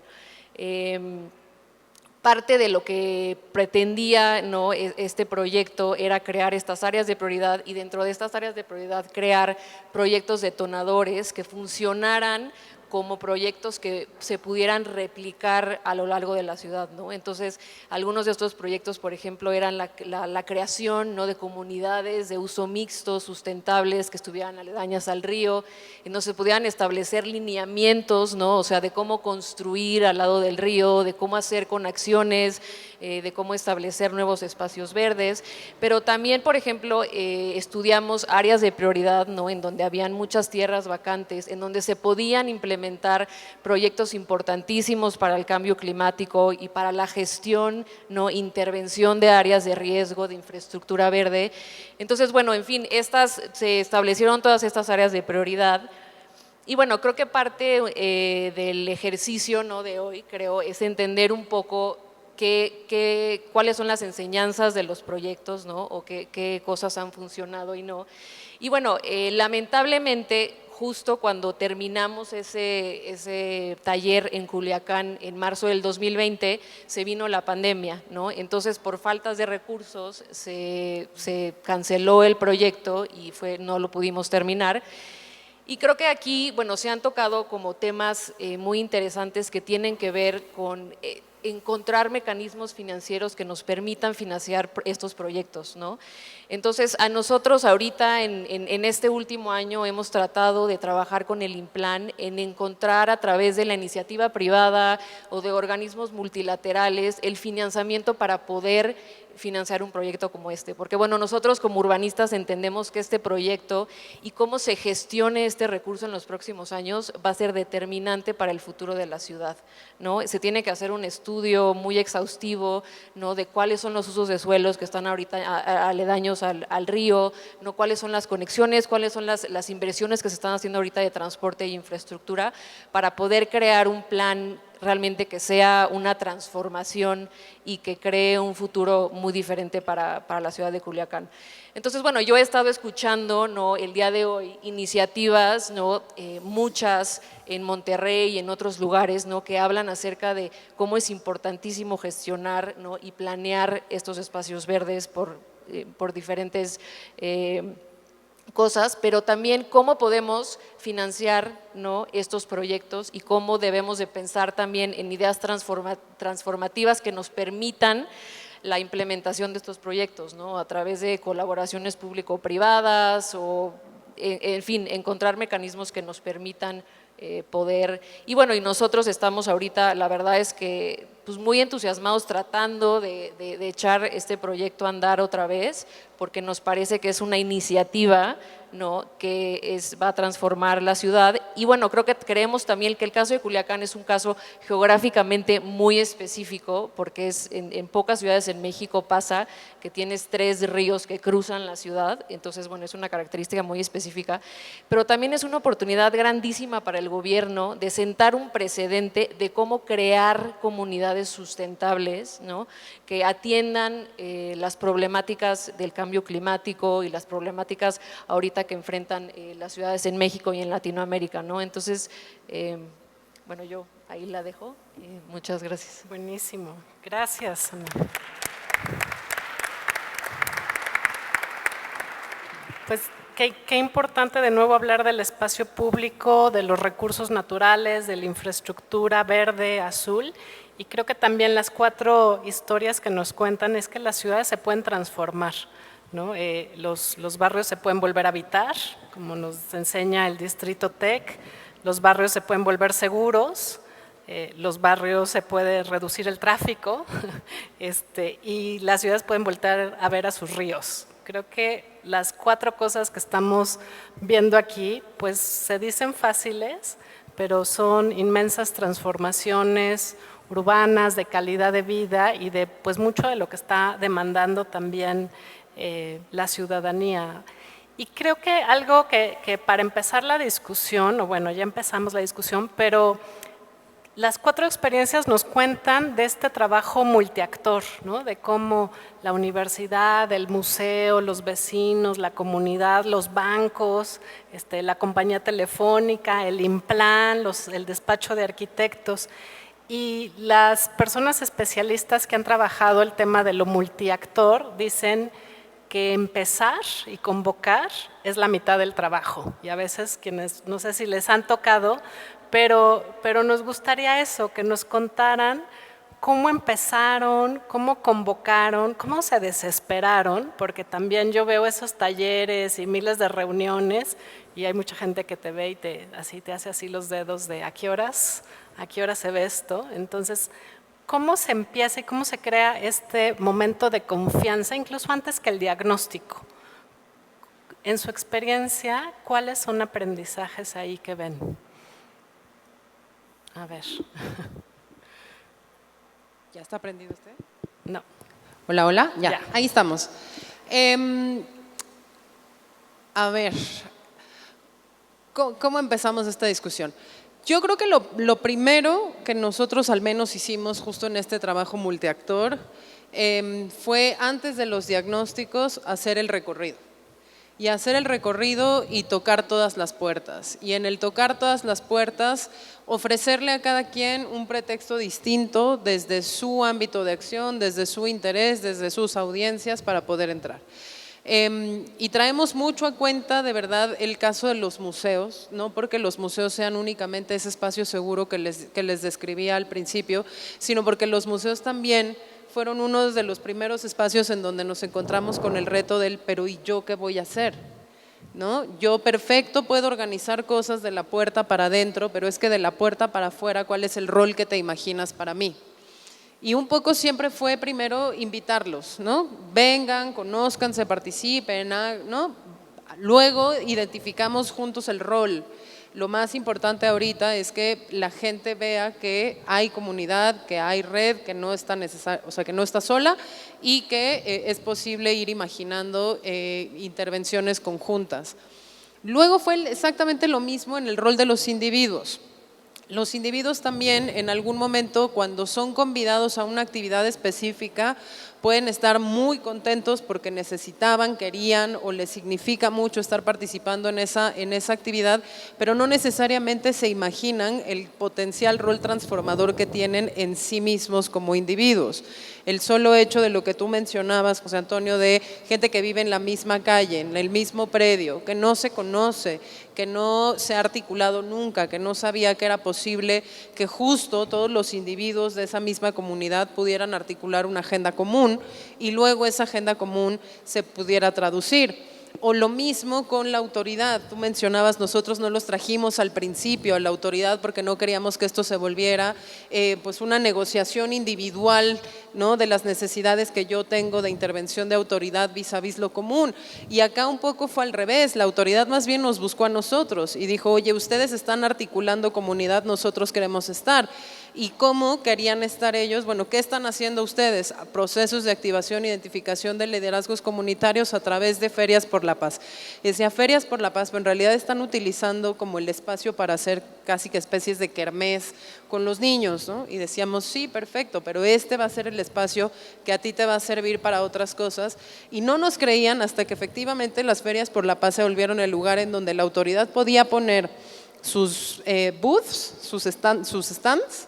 Parte de lo que pretendía, ¿no?, este proyecto era crear estas áreas de prioridad y dentro de estas áreas de prioridad crear proyectos detonadores que funcionaran como proyectos que se pudieran replicar a lo largo de la ciudad, ¿no? Entonces, algunos de estos proyectos, por ejemplo, eran la creación, ¿no?, de comunidades de uso mixto, sustentables, que estuvieran aledañas al río, en donde se pudieran establecer lineamientos, ¿no?, o sea, de cómo construir al lado del río, de cómo hacer conexiones, de cómo establecer nuevos espacios verdes, pero también, por ejemplo, estudiamos áreas de prioridad, ¿no?, en donde habían muchas tierras vacantes, en donde se podían implementar proyectos importantísimos para el cambio climático y para la gestión, ¿no?, intervención de áreas de riesgo, de infraestructura verde. Entonces, bueno, en fin, se establecieron todas estas áreas de prioridad. Y bueno, creo que parte del ejercicio, ¿no?, de hoy, creo, es entender un poco cuáles son las enseñanzas de los proyectos, ¿no?, o qué cosas han funcionado y no. Y bueno, lamentablemente, justo cuando terminamos ese taller en Culiacán en marzo del 2020, se vino la pandemia, ¿no? Entonces, por faltas de recursos, se canceló el proyecto y no lo pudimos terminar. Y creo que aquí, bueno, se han tocado como temas muy interesantes que tienen que ver con encontrar mecanismos financieros que nos permitan financiar estos proyectos, ¿no? Entonces, a nosotros ahorita en este último año hemos tratado de trabajar con el Implan en encontrar a través de la iniciativa privada o de organismos multilaterales el financiamiento para poder financiar un proyecto como este, porque bueno, nosotros como urbanistas entendemos que este proyecto y cómo se gestione este recurso en los próximos años va a ser determinante para el futuro de la ciudad, ¿no? Se tiene que hacer un estudio muy exhaustivo, ¿no?, de cuáles son los usos de suelos que están ahorita aledaños al río, ¿no?, cuáles son las conexiones, cuáles son las inversiones que se están haciendo ahorita de transporte e infraestructura para poder crear un plan realmente que sea una transformación y que cree un futuro muy diferente para la ciudad de Culiacán. Entonces, bueno, yo he estado escuchando, ¿no?, el día de hoy iniciativas, ¿no?, muchas en Monterrey y en otros lugares, ¿no?, que hablan acerca de cómo es importantísimo gestionar, ¿no?, y planear estos espacios verdes por diferentes cosas, pero también cómo podemos financiar, ¿no?, estos proyectos y cómo debemos de pensar también en ideas transformativas que nos permitan la implementación de estos proyectos, ¿no?, a través de colaboraciones público-privadas o, en fin, encontrar mecanismos que nos permitan poder. Y bueno, y nosotros estamos ahorita, la verdad es que pues muy entusiasmados tratando de echar este proyecto a andar otra vez, porque nos parece que es una iniciativa, ¿no?, que va a transformar la ciudad. Y bueno, creo que creemos también que el caso de Culiacán es un caso geográficamente muy específico, porque en pocas ciudades en México pasa que tienes 3 ríos que cruzan la ciudad, entonces bueno, es una característica muy específica, pero también es una oportunidad grandísima para el gobierno de sentar un precedente de cómo crear comunidades sustentables, ¿no?, que atiendan las problemáticas del cambio climático y las problemáticas ahorita que enfrentan las ciudades en México y en Latinoamérica, ¿no? Entonces, bueno, yo ahí la dejo. Muchas gracias. Buenísimo. Gracias, Ana. Pues qué importante de nuevo hablar del espacio público, de los recursos naturales, de la infraestructura verde, azul. Y creo que también las 4 historias que nos cuentan es que las ciudades se pueden transformar, ¿no? Los barrios se pueden volver a habitar, como nos enseña el Distrito Tech, los barrios se pueden volver seguros, los barrios se puede reducir el tráfico y las ciudades pueden volver a ver a sus ríos. Creo que las 4 cosas que estamos viendo aquí pues se dicen fáciles, pero son inmensas transformaciones urbanas, de calidad de vida y de pues mucho de lo que está demandando también la ciudadanía. Y creo que algo que para empezar la discusión, o bueno, ya empezamos la discusión, pero las 4 experiencias nos cuentan de este trabajo multiactor, ¿no? De cómo la universidad, el museo, los vecinos, la comunidad, los bancos, la compañía telefónica, el Implan, el despacho de arquitectos y las personas especialistas que han trabajado el tema de lo multiactor dicen que empezar y convocar es la mitad del trabajo. Y a veces quienes, no sé si les han tocado, pero nos gustaría eso, que nos contaran cómo empezaron, cómo convocaron, cómo se desesperaron, porque también yo veo esos talleres y miles de reuniones y hay mucha gente que te ve y te hace así los dedos de ¿a qué horas se ve esto? Entonces, ¿cómo se empieza y cómo se crea este momento de confianza, incluso antes que el diagnóstico? En su experiencia, ¿cuáles son aprendizajes ahí que ven? A ver. ¿Ya está prendido usted? No. Hola, hola. Ya. Ahí estamos. A ver, ¿cómo empezamos esta discusión? Yo creo que lo primero que nosotros al menos hicimos justo en este trabajo multiactor fue antes de los diagnósticos hacer el recorrido. Y hacer el recorrido y tocar todas las puertas. Y en el tocar todas las puertas, ofrecerle a cada quien un pretexto distinto desde su ámbito de acción, desde su interés, desde sus audiencias para poder entrar. Y traemos mucho a cuenta, de verdad, el caso de los museos, no porque los museos sean únicamente ese espacio seguro que les describía al principio, sino porque los museos también fueron uno de los primeros espacios en donde nos encontramos con el reto del ¿pero y yo qué voy a hacer? ¿No? Yo perfecto puedo organizar cosas de la puerta para adentro, pero es que de la puerta para afuera, ¿cuál es el rol que te imaginas para mí? Y un poco siempre fue primero invitarlos, ¿no? Vengan, conózcanse, participen, ¿no? Luego identificamos juntos el rol. Lo más importante ahorita es que la gente vea que hay comunidad, que hay red, que no está que no está sola y que es posible ir imaginando intervenciones conjuntas. Luego fue exactamente lo mismo en el rol de los individuos. Los individuos también en algún momento cuando son convidados a una actividad específica pueden estar muy contentos porque necesitaban, querían o les significa mucho estar participando en esa actividad, pero no necesariamente se imaginan el potencial rol transformador que tienen en sí mismos como individuos. El solo hecho de lo que tú mencionabas, José Antonio, de gente que vive en la misma calle, en el mismo predio, que no se conoce, que no se ha articulado nunca, que no sabía que era posible que justo todos los individuos de esa misma comunidad pudieran articular una agenda común y luego esa agenda común se pudiera traducir. O lo mismo con la autoridad. Tú mencionabas, nosotros no los trajimos al principio a la autoridad porque no queríamos que esto se volviera pues una negociación individual, ¿no? De las necesidades que yo tengo de intervención de autoridad vis a vis lo común. Y acá un poco fue al revés, la autoridad más bien nos buscó a nosotros y dijo, oye, ustedes están articulando comunidad, nosotros queremos estar. ¿Y cómo querían estar ellos? Bueno, ¿qué están haciendo ustedes? Procesos de activación e identificación de liderazgos comunitarios a través de Ferias por la Paz. Y decía Ferias por la Paz, pero en realidad están utilizando como el espacio para hacer casi que especies de kermés con los niños, ¿no? Y decíamos, sí, perfecto, pero este va a ser el espacio que a ti te va a servir para otras cosas. Y no nos creían hasta que efectivamente las Ferias por la Paz se volvieron el lugar en donde la autoridad podía poner sus booths, sus stands,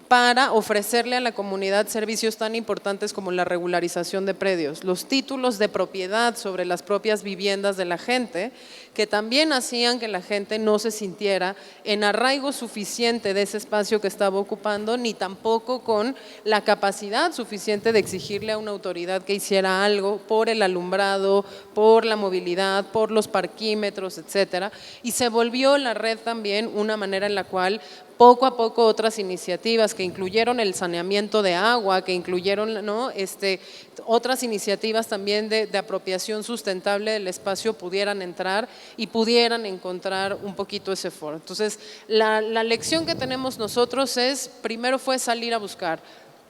para ofrecerle a la comunidad servicios tan importantes como la regularización de predios, los títulos de propiedad sobre las propias viviendas de la gente, que también hacían que la gente no se sintiera en arraigo suficiente de ese espacio que estaba ocupando, ni tampoco con la capacidad suficiente de exigirle a una autoridad que hiciera algo por el alumbrado, por la movilidad, por los parquímetros, etcétera. Y se volvió la red también una manera en la cual poco a poco otras iniciativas que incluyeron el saneamiento de agua, que incluyeron, ¿no?, otras iniciativas también de apropiación sustentable del espacio pudieran entrar y pudieran encontrar un poquito ese foro. Entonces, la lección que tenemos nosotros primero fue salir a buscar.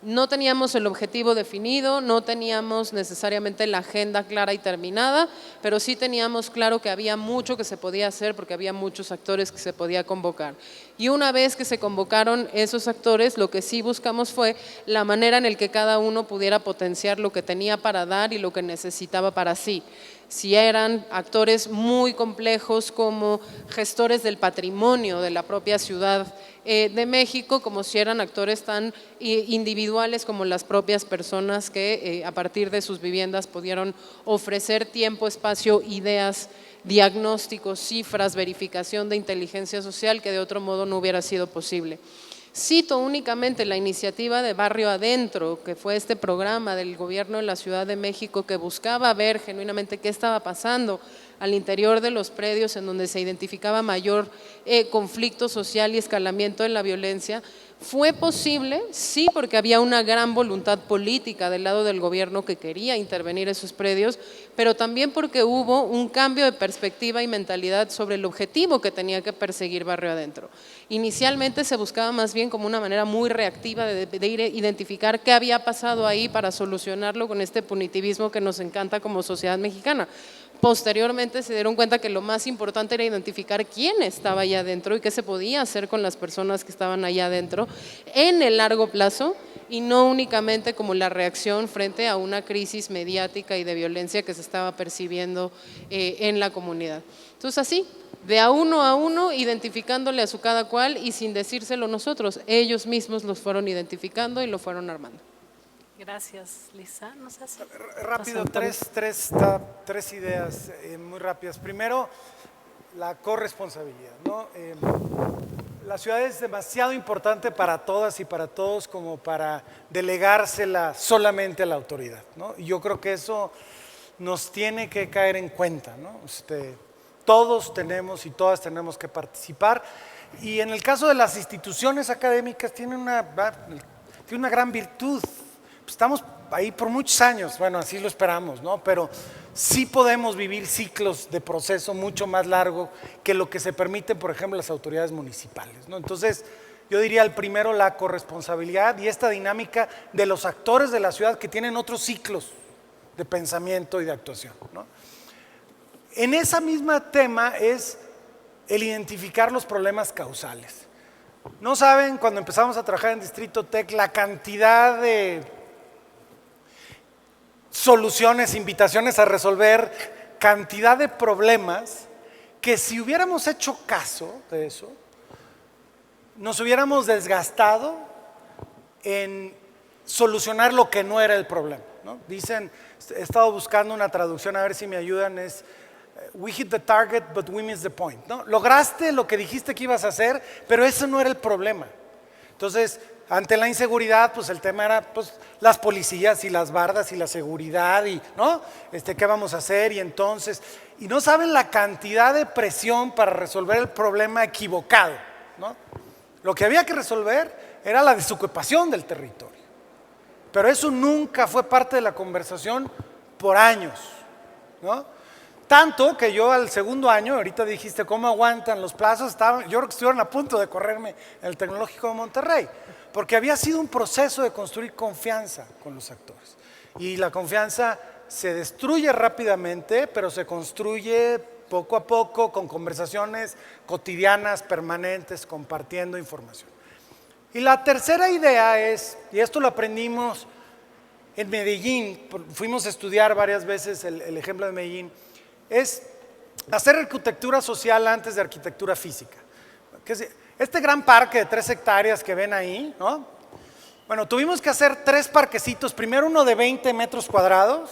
No teníamos el objetivo definido, no teníamos necesariamente la agenda clara y terminada, pero sí teníamos claro que había mucho que se podía hacer porque había muchos actores que se podía convocar. Y una vez que se convocaron esos actores, lo que sí buscamos fue la manera en la que cada uno pudiera potenciar lo que tenía para dar y lo que necesitaba para sí. Si eran actores muy complejos como gestores del patrimonio de la propia Ciudad de México, como si eran actores tan individuales como las propias personas que a partir de sus viviendas pudieron ofrecer tiempo, espacio, ideas, diagnósticos, cifras, verificación de inteligencia social que de otro modo no hubiera sido posible. Cito únicamente la iniciativa de Barrio Adentro, que fue este programa del gobierno de la Ciudad de México que buscaba ver genuinamente qué estaba pasando al interior de los predios en donde se identificaba mayor conflicto social y escalamiento de la violencia. ¿Fue posible? Sí, porque había una gran voluntad política del lado del gobierno que quería intervenir esos predios, pero también porque hubo un cambio de perspectiva y mentalidad sobre el objetivo que tenía que perseguir Barrio Adentro. Inicialmente se buscaba más bien como una manera muy reactiva de ir a identificar qué había pasado ahí para solucionarlo con este punitivismo que nos encanta como sociedad mexicana. Posteriormente se dieron cuenta que lo más importante era identificar quién estaba allá adentro y qué se podía hacer con las personas que estaban allá adentro en el largo plazo y no únicamente como la reacción frente a una crisis mediática y de violencia que se estaba percibiendo en la comunidad. Entonces así, de a uno, identificándole a su cada cual y sin decírselo nosotros, ellos mismos los fueron identificando y lo fueron armando. Gracias, Lisa. ¿Nos hace? Rápido, tres ideas muy rápidas. Primero, la corresponsabilidad, ¿no? La ciudad es demasiado importante para todas y para todos como para delegársela solamente a la autoridad, ¿no? Y yo creo que eso nos tiene que caer en cuenta, ¿no? Todos tenemos y todas tenemos que participar. Y en el caso de las instituciones académicas tiene una gran virtud. Estamos ahí por muchos años, bueno, así lo esperamos, ¿no? Pero sí podemos vivir ciclos de proceso mucho más largo que lo que se permite, por ejemplo, las autoridades municipales, ¿no? Entonces, yo diría el primero, la corresponsabilidad y esta dinámica de los actores de la ciudad que tienen otros ciclos de pensamiento y de actuación, ¿no? En ese mismo tema es el identificar los problemas causales. No saben, cuando empezamos a trabajar en Distrito Tech, la cantidad de soluciones, invitaciones a resolver, cantidad de problemas que si hubiéramos hecho caso de eso, nos hubiéramos desgastado en solucionar lo que no era el problema, ¿no? Dicen, he estado buscando una traducción, a ver si me ayudan, es we hit the target but we missed the point, ¿no? Lograste lo que dijiste que ibas a hacer, pero eso no era el problema. Entonces, ante la inseguridad, pues el tema era pues, las policías y las bardas y la seguridad y, ¿no? ¿Qué vamos a hacer? Y entonces, y no saben la cantidad de presión para resolver el problema equivocado, ¿no? Lo que había que resolver era la desocupación del territorio. Pero eso nunca fue parte de la conversación por años, ¿no? Tanto que yo al segundo año, ahorita dijiste cómo aguantan los plazos, yo creo que estuvieron a punto de correrme en el Tecnológico de Monterrey, porque había sido un proceso de construir confianza con los actores. Y la confianza se destruye rápidamente, pero se construye poco a poco con conversaciones cotidianas, permanentes, compartiendo información. Y la tercera idea es, y esto lo aprendimos en Medellín, fuimos a estudiar varias veces el ejemplo de Medellín, es hacer arquitectura social antes de arquitectura física. Este gran parque de 3 hectáreas que ven ahí, ¿no? Bueno, tuvimos que hacer 3 parquecitos, primero uno de 20 metros cuadrados,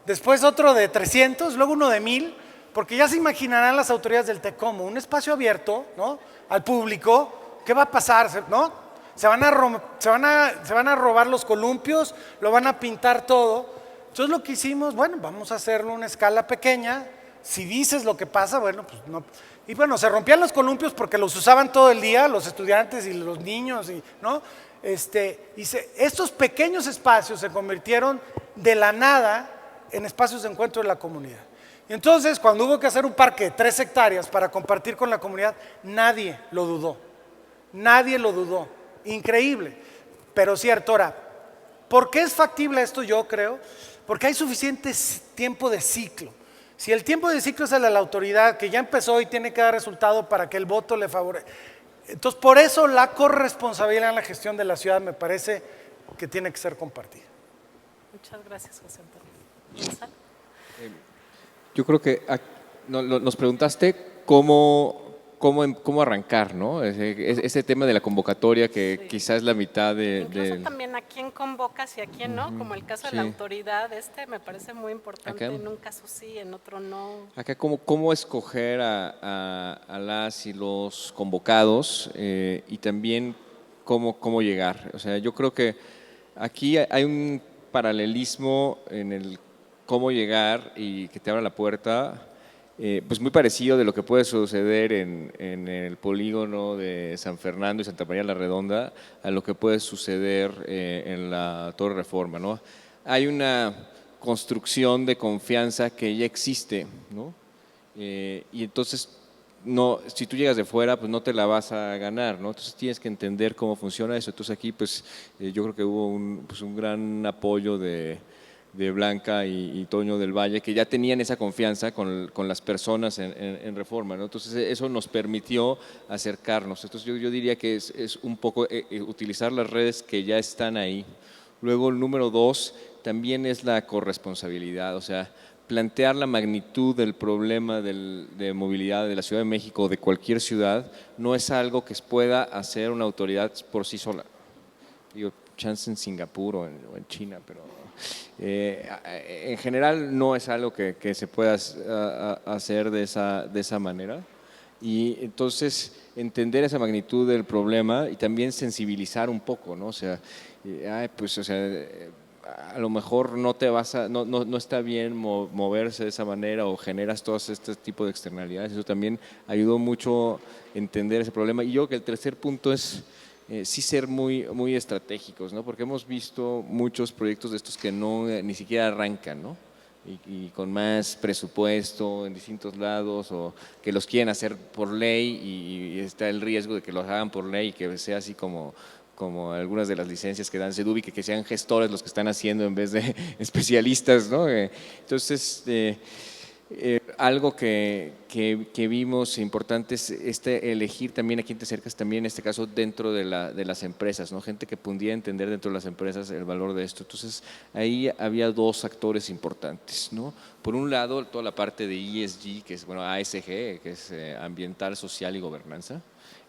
después otro de 300, luego uno de 1000, porque ya se imaginarán las autoridades del TEC como un espacio abierto, ¿no? Al público, ¿qué va a pasar? ¿No? Se van a robar los columpios, lo van a pintar todo. Entonces lo que hicimos, bueno, vamos a hacerlo a una escala pequeña. Si dices lo que pasa, bueno, pues no. Y bueno, se rompían los columpios porque los usaban todo el día, los estudiantes y los niños, ¿no? Estos pequeños espacios se convirtieron de la nada en espacios de encuentro de la comunidad. Y entonces, cuando hubo que hacer un parque de 3 hectáreas para compartir con la comunidad, nadie lo dudó. Nadie lo dudó. Increíble. Pero cierto, ahora, ¿por qué es factible esto? Yo creo, porque hay suficiente tiempo de ciclo. Si el tiempo de ciclo es el de la autoridad, que ya empezó y tiene que dar resultado para que el voto le favorezca. Entonces, por eso la corresponsabilidad en la gestión de la ciudad me parece que tiene que ser compartida. Muchas gracias, José Antonio. Yo creo que nos preguntaste cómo arrancar, ¿no? Ese tema de la convocatoria que Sí. quizás es la mitad Incluso también a quién convocas y a quién no, como el caso de la Sí. autoridad, me parece muy importante, Acá. en un caso sí, en otro no. Acá cómo escoger a las y los convocados y también cómo llegar. O sea, yo creo que aquí hay un paralelismo en el cómo llegar y que te abra la puerta, pues muy parecido de lo que puede suceder en el polígono de San Fernando y Santa María la Redonda a lo que puede suceder en la Torre Reforma, ¿no? Hay una construcción de confianza que ya existe, ¿no? Y entonces, no, si tú llegas de fuera, pues no te la vas a ganar, ¿no? Entonces tienes que entender cómo funciona eso. Entonces aquí, pues yo creo que hubo un gran apoyo de Blanca y Toño del Valle, que ya tenían esa confianza con las personas en Reforma, ¿no? Entonces eso nos permitió acercarnos. Entonces yo diría que es un poco utilizar las redes que ya están ahí. Luego el número 2 también es la corresponsabilidad, o sea, plantear la magnitud del problema de movilidad de la Ciudad de México o de cualquier ciudad no es algo que pueda hacer una autoridad por sí sola. Digo, chance en Singapur o en China, pero en general no es algo que se pueda hacer de esa manera. Y entonces entender esa magnitud del problema y también sensibilizar un poco, ¿no? O sea, a lo mejor no está bien moverse de esa manera o generas todo este tipo de externalidades. Eso también ayudó mucho a entender ese problema. Y yo creo que el tercer punto es sí ser muy estratégicos, ¿no? Porque hemos visto muchos proyectos de estos que ni siquiera arrancan, ¿no? Y con más presupuesto en distintos lados o que los quieren hacer por ley y está el riesgo de que los hagan por ley y que sea así como algunas de las licencias que dan Sedubi, que sean gestores los que están haciendo en vez de especialistas, ¿no? Entonces, algo que vimos importante es elegir también a quién te acercas, también en este caso dentro de las empresas, ¿no? Gente que pudiera entender dentro de las empresas el valor de esto. Entonces ahí había 2 actores importantes, ¿no? Por un lado, toda la parte de ESG, que es ASG, que es ambiental, social y gobernanza.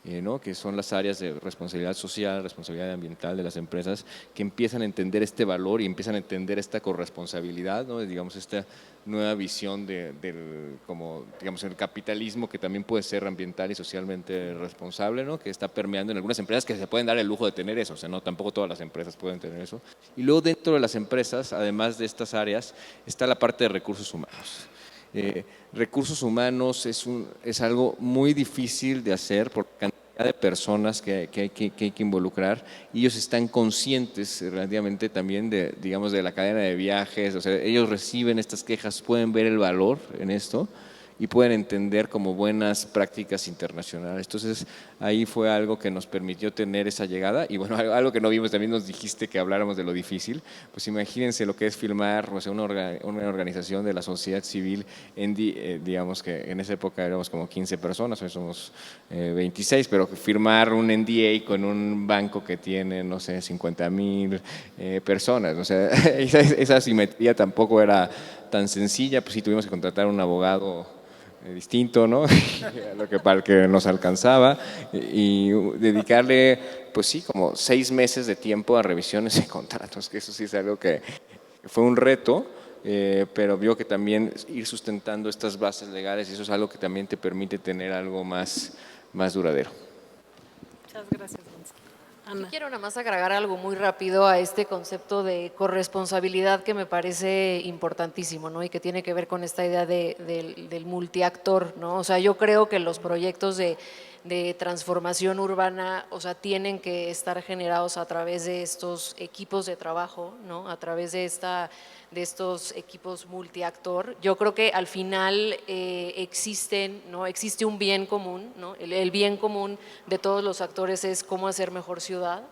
¿No? Que son las áreas de responsabilidad social, responsabilidad ambiental de las empresas, que empiezan a entender este valor y empiezan a entender esta corresponsabilidad, ¿no? Digamos, esta nueva visión como digamos, el capitalismo que también puede ser ambiental y socialmente responsable, ¿no? Que está permeando en algunas empresas que se pueden dar el lujo de tener eso, o sea, no, tampoco todas las empresas pueden tener eso. Y luego dentro de las empresas, además de estas áreas, está la parte de recursos humanos. Recursos humanos es algo muy difícil de hacer por la cantidad de personas que hay que involucrar y ellos están conscientes relativamente también digamos, de la cadena de viajes, o sea, ellos reciben estas quejas, pueden ver el valor en esto y pueden entender como buenas prácticas internacionales. Entonces, ahí fue algo que nos permitió tener esa llegada. Y bueno, algo que no vimos, también nos dijiste que habláramos de lo difícil. Pues imagínense lo que es filmar, o sea, una organización de la sociedad civil, digamos que en esa época éramos como 15 personas, hoy somos 26, pero firmar un NDA con un banco que tiene, no sé, 50,000 personas. O sea, esa simetría tampoco era tan sencilla, pues sí tuvimos que contratar a un abogado distinto, ¿no? Para el que nos alcanzaba y dedicarle, pues sí, como 6 meses de tiempo a revisiones de contratos, que eso sí es algo que fue un reto, pero vio que también ir sustentando estas bases legales y eso es algo que también te permite tener algo más duradero. Muchas gracias, Gonzalo. Ana. Quiero nada más agregar algo muy rápido a este concepto de corresponsabilidad que me parece importantísimo, ¿no? Y que tiene que ver con esta idea del multiactor, ¿no? O sea, yo creo que los proyectos de transformación urbana, o sea, tienen que estar generados a través de estos equipos de trabajo, ¿no? A través de estos equipos multiactor. Yo creo que al final ¿no? Existe un bien común, ¿no? El bien común de todos los actores es cómo hacer mejor ciudad.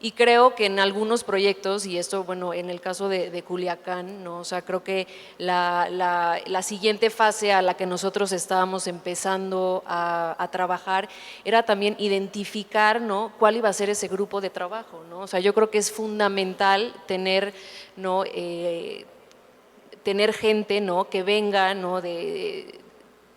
Y creo que en algunos proyectos, y esto, bueno, en el caso de Culiacán, ¿no? O sea, creo que la siguiente fase a la que nosotros estábamos empezando a trabajar era también identificar, ¿no? Cuál iba a ser ese grupo de trabajo, ¿no? O sea, yo creo que es fundamental tener, ¿no? Tener gente, ¿no? Que venga, ¿no? de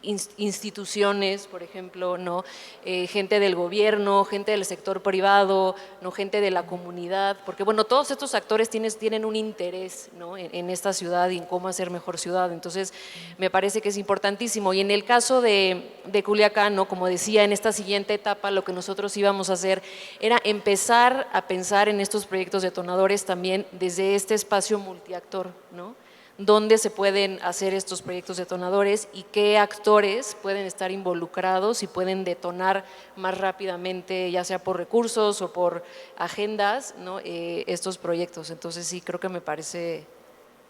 instituciones, por ejemplo, ¿no? Gente del gobierno, gente del sector privado, ¿no? Gente de la comunidad, porque bueno, todos estos actores tienen un interés, ¿no? en esta ciudad y en cómo hacer mejor ciudad, entonces me parece que es importantísimo. Y en el caso de Culiacán, ¿no? Como decía, en esta siguiente etapa lo que nosotros íbamos a hacer era empezar a pensar en estos proyectos detonadores también desde este espacio multiactor, ¿no? Dónde se pueden hacer estos proyectos detonadores y qué actores pueden estar involucrados y pueden detonar más rápidamente, ya sea por recursos o por agendas, ¿no? Estos proyectos. Entonces sí, creo que me parece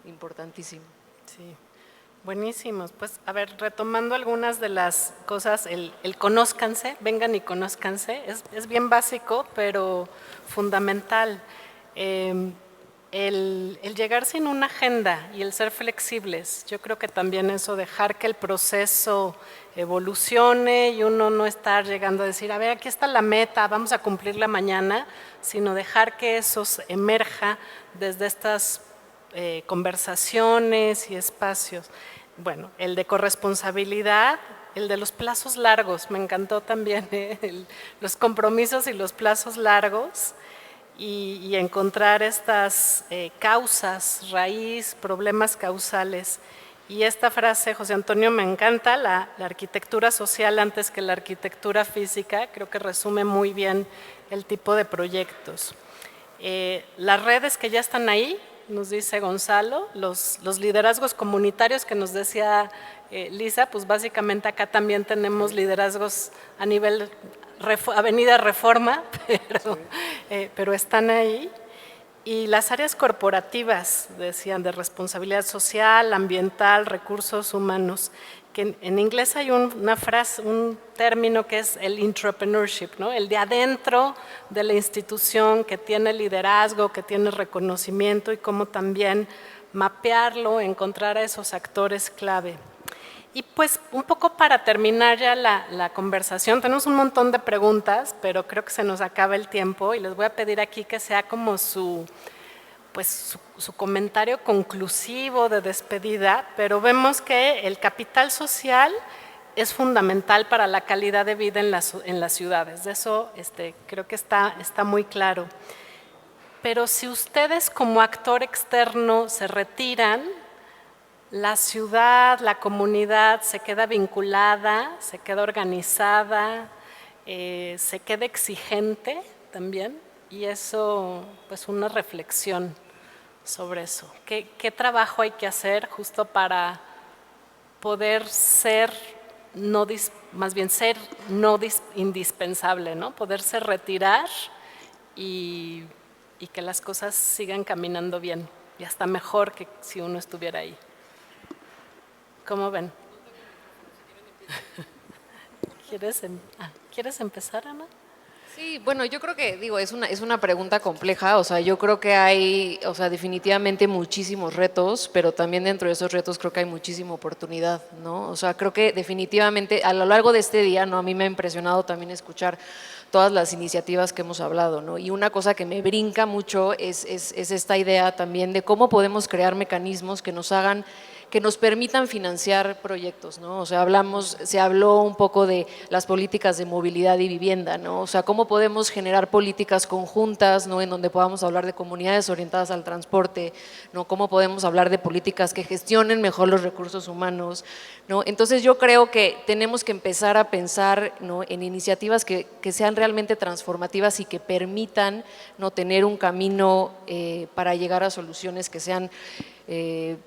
importantísimo. Sí, buenísimos. Pues a ver, retomando algunas de las cosas, el conózcanse, vengan y conózcanse, es bien básico, pero fundamental. El llegar sin una agenda y el ser flexibles, yo creo que también eso, dejar que el proceso evolucione y uno no estar llegando a decir, a ver, aquí está la meta, vamos a cumplirla mañana, sino dejar que eso emerja desde estas conversaciones y espacios. Bueno, el de corresponsabilidad, el de los plazos largos, me encantó también, los compromisos y los plazos largos. Y encontrar estas causas, raíz, problemas causales. Y esta frase, José Antonio, me encanta, la arquitectura social antes que la arquitectura física, creo que resume muy bien el tipo de proyectos. Las redes que ya están ahí, nos dice Gonzalo, los liderazgos comunitarios que nos decía Lisa, pues básicamente acá también tenemos liderazgos a nivel Avenida Reforma, pero están ahí. Y las áreas corporativas, decían, de responsabilidad social, ambiental, recursos humanos, que en inglés hay una frase, un término que es el entrepreneurship, ¿no? El de adentro de la institución que tiene liderazgo, que tiene reconocimiento y cómo también mapearlo, encontrar a esos actores clave. Y pues un poco para terminar ya la conversación, tenemos un montón de preguntas, pero creo que se nos acaba el tiempo y les voy a pedir aquí que sea como su comentario conclusivo de despedida, pero vemos que el capital social es fundamental para la calidad de vida en las ciudades, de eso creo que está muy claro. Pero si ustedes como actor externo se retiran, la ciudad, la comunidad se queda vinculada, se queda organizada, se queda exigente también, y eso, pues una reflexión sobre eso. ¿Qué trabajo hay que hacer justo para poder ser, ser indispensable, ¿no? Poderse retirar y que las cosas sigan caminando bien, y hasta mejor que si uno estuviera ahí? ¿Cómo ven? ¿Quieres empezar, Ana? Sí, bueno, yo creo que, es una pregunta compleja, o sea, yo creo que hay, o sea, definitivamente muchísimos retos, pero también dentro de esos retos creo que hay muchísima oportunidad, ¿no? O sea, creo que definitivamente a lo largo de este día, ¿no? A mí me ha impresionado también escuchar todas las iniciativas que hemos hablado, ¿no? Y una cosa que me brinca mucho es esta idea también de cómo podemos crear mecanismos que nos permitan financiar proyectos, ¿no? O sea, se habló un poco de las políticas de movilidad y vivienda, ¿no? O sea, cómo podemos generar políticas conjuntas, ¿no? En donde podamos hablar de comunidades orientadas al transporte, ¿no? Cómo podemos hablar de políticas que gestionen mejor los recursos humanos, ¿no? Entonces yo creo que tenemos que empezar a pensar, ¿no? En iniciativas que sean realmente realmente transformativas y que permitan no tener un camino para llegar a soluciones que sean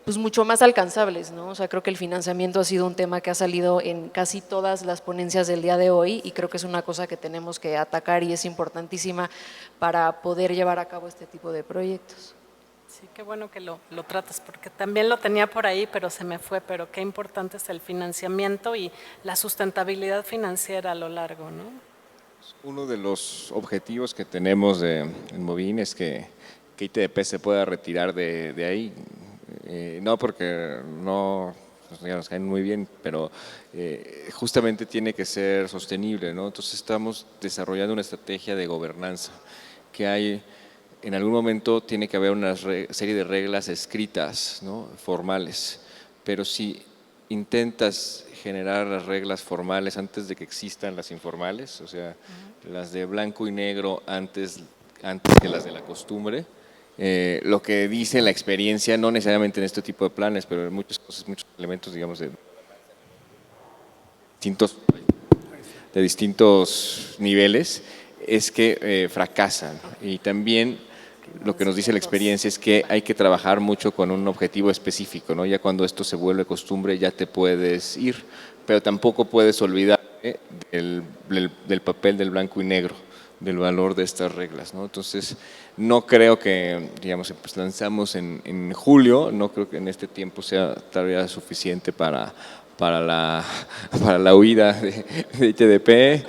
pues mucho más alcanzables, ¿no? O sea, creo que el financiamiento ha sido un tema que ha salido en casi todas las ponencias del día de hoy y creo que es una cosa que tenemos que atacar y es importantísima para poder llevar a cabo este tipo de proyectos. Sí, qué bueno que lo tratas, porque también lo tenía por ahí, pero se me fue, pero qué importante es el financiamiento y la sustentabilidad financiera a lo largo, ¿no? Uno de los objetivos que tenemos en Movin es que ITDP se pueda retirar de ahí, no porque no nos caen muy bien, pero justamente tiene que ser sostenible, ¿no? Entonces estamos desarrollando una estrategia de gobernanza que hay. En algún momento tiene que haber una serie de reglas escritas, ¿no? Formales, pero si intentas generar las reglas formales antes de que existan las informales, o sea, las de blanco y negro antes que las de la costumbre, lo que dice la experiencia, no necesariamente en este tipo de planes, pero en muchas cosas, muchos elementos, digamos, de distintos niveles, es que fracasan. Y también lo que nos dice la experiencia es que hay que trabajar mucho con un objetivo específico, ¿no? Ya cuando esto se vuelve costumbre ya te puedes ir, pero tampoco puedes olvidar del papel del blanco y negro, del valor de estas reglas, ¿no? Entonces, no creo que, digamos, pues lanzamos en julio, no creo que en este tiempo sea todavía suficiente para la huida de ITDP,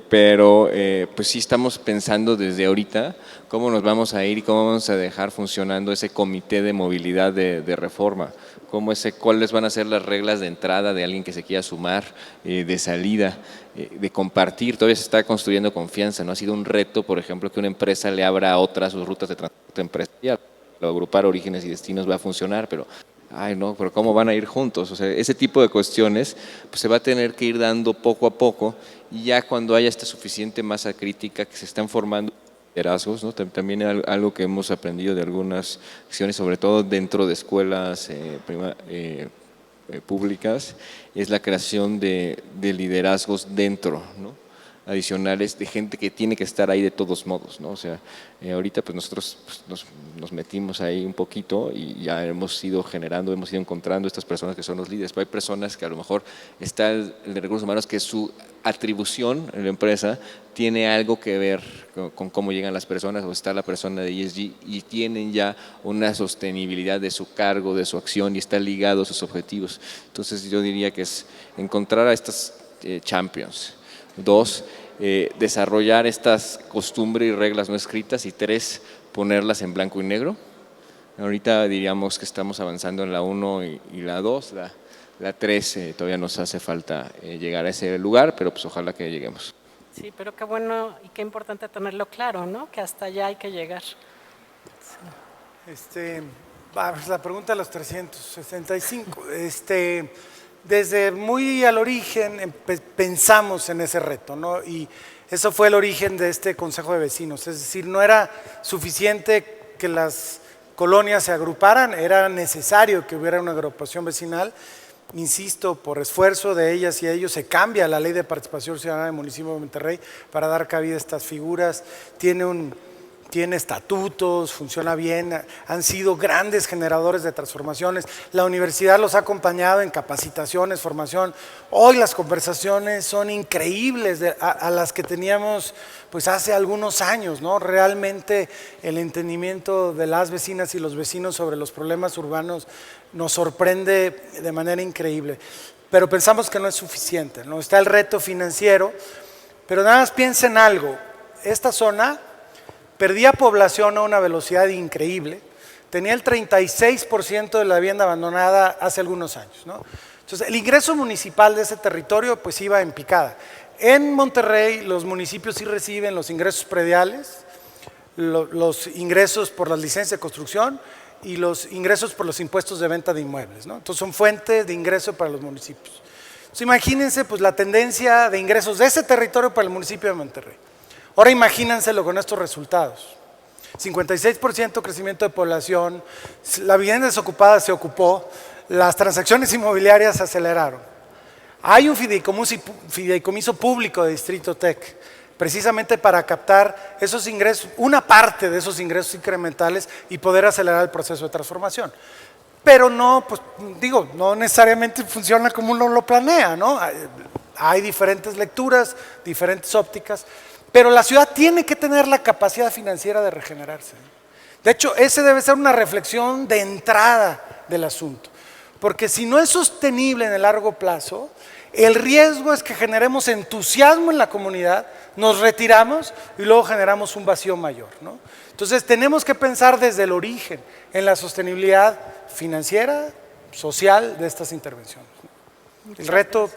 pero pues sí estamos pensando desde ahorita cómo nos vamos a ir y cómo vamos a dejar funcionando ese comité de movilidad de reforma, cuáles van a ser las reglas de entrada de alguien que se quiera sumar, de salida, de compartir. Todavía se está construyendo confianza, ¿no? Ha sido un reto, por ejemplo, que una empresa le abra a otras sus rutas de transporte empresarial. Lo agrupar orígenes y destinos va a funcionar, pero pero ¿cómo van a ir juntos? O sea, ese tipo de cuestiones pues, se va a tener que ir dando poco a poco y ya cuando haya esta suficiente masa crítica que se están formando liderazgos, ¿no? También algo que hemos aprendido de algunas acciones, sobre todo dentro de escuelas públicas, es la creación de liderazgos dentro, ¿no? Adicionales de gente que tiene que estar ahí de todos modos, ¿no? O sea, ahorita pues nosotros pues, nos metimos ahí un poquito y ya hemos ido encontrando estas personas que son los líderes, pero hay personas que a lo mejor está el de recursos humanos que su atribución en la empresa tiene algo que ver con cómo llegan las personas, o está la persona de ESG y tienen ya una sostenibilidad de su cargo, de su acción y está ligado a sus objetivos. Entonces yo diría que es encontrar a estas champions. 2, desarrollar estas costumbres y reglas no escritas y 3, ponerlas en blanco y negro. Ahorita diríamos que estamos avanzando en la 1 y la 2, la 3 todavía nos hace falta llegar a ese lugar, pero pues ojalá que lleguemos. Sí, pero qué bueno y qué importante tenerlo claro, ¿no? Que hasta allá hay que llegar. Sí. La pregunta de los 365. Desde muy al origen pensamos en ese reto, ¿no? Y eso fue el origen de este Consejo de Vecinos. Es decir, no era suficiente que las colonias se agruparan, era necesario que hubiera una agrupación vecinal. Insisto, por esfuerzo de ellas y ellos se cambia la Ley de Participación Ciudadana del municipio de Monterrey para dar cabida a estas figuras. Tiene estatutos, funciona bien, han sido grandes generadores de transformaciones. La universidad los ha acompañado en capacitaciones, formación. Hoy las conversaciones son increíbles a las que teníamos pues hace algunos años, ¿no? Realmente el entendimiento de las vecinas y los vecinos sobre los problemas urbanos nos sorprende de manera increíble. Pero pensamos que no es suficiente, ¿no? Está el reto financiero, pero nada más piensen en algo. Esta zona perdía población a una velocidad increíble, tenía el 36% de la vivienda abandonada hace algunos años, ¿no? Entonces, el ingreso municipal de ese territorio pues iba en picada. En Monterrey los municipios sí reciben los ingresos prediales, los ingresos por las licencias de construcción y los ingresos por los impuestos de venta de inmuebles, ¿no? Entonces son fuentes de ingreso para los municipios. Entonces, imagínense pues la tendencia de ingresos de ese territorio para el municipio de Monterrey. Ahora imagínenselo con estos resultados. 56% crecimiento de población, la vivienda desocupada se ocupó, las transacciones inmobiliarias se aceleraron. Hay un fideicomiso público de Distrito Tech. precisamente para captar esos ingresos, una parte de esos ingresos incrementales y poder acelerar el proceso de transformación. Pero no, pues digo, no necesariamente funciona como uno lo planea, ¿no? Hay diferentes lecturas, diferentes ópticas, pero la ciudad tiene que tener la capacidad financiera de regenerarse. De hecho, ese debe ser una reflexión de entrada del asunto, porque si no es sostenible en el largo plazo, el riesgo es que generemos entusiasmo en la comunidad, nos retiramos y luego generamos un vacío mayor, ¿no? Entonces tenemos que pensar desde el origen en la sostenibilidad financiera, social de estas intervenciones. El reto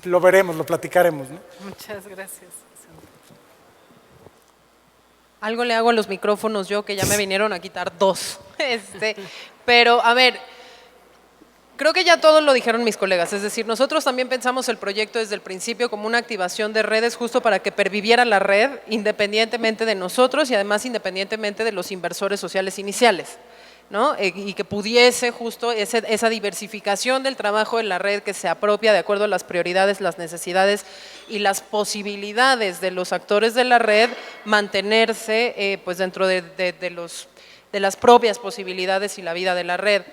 lo veremos, lo platicaremos, ¿no? Muchas gracias. Algo le hago a los micrófonos yo, que ya me vinieron a quitar 2. Pero, a ver, creo que ya todo lo dijeron mis colegas. Es decir, nosotros también pensamos el proyecto desde el principio como una activación de redes justo para que perviviera la red independientemente de nosotros y además independientemente de los inversores sociales iniciales, ¿no? Y que pudiese justo esa diversificación del trabajo en la red que se apropia de acuerdo a las prioridades, las necesidades y las posibilidades de los actores de la red mantenerse pues dentro de las propias posibilidades y la vida de la red.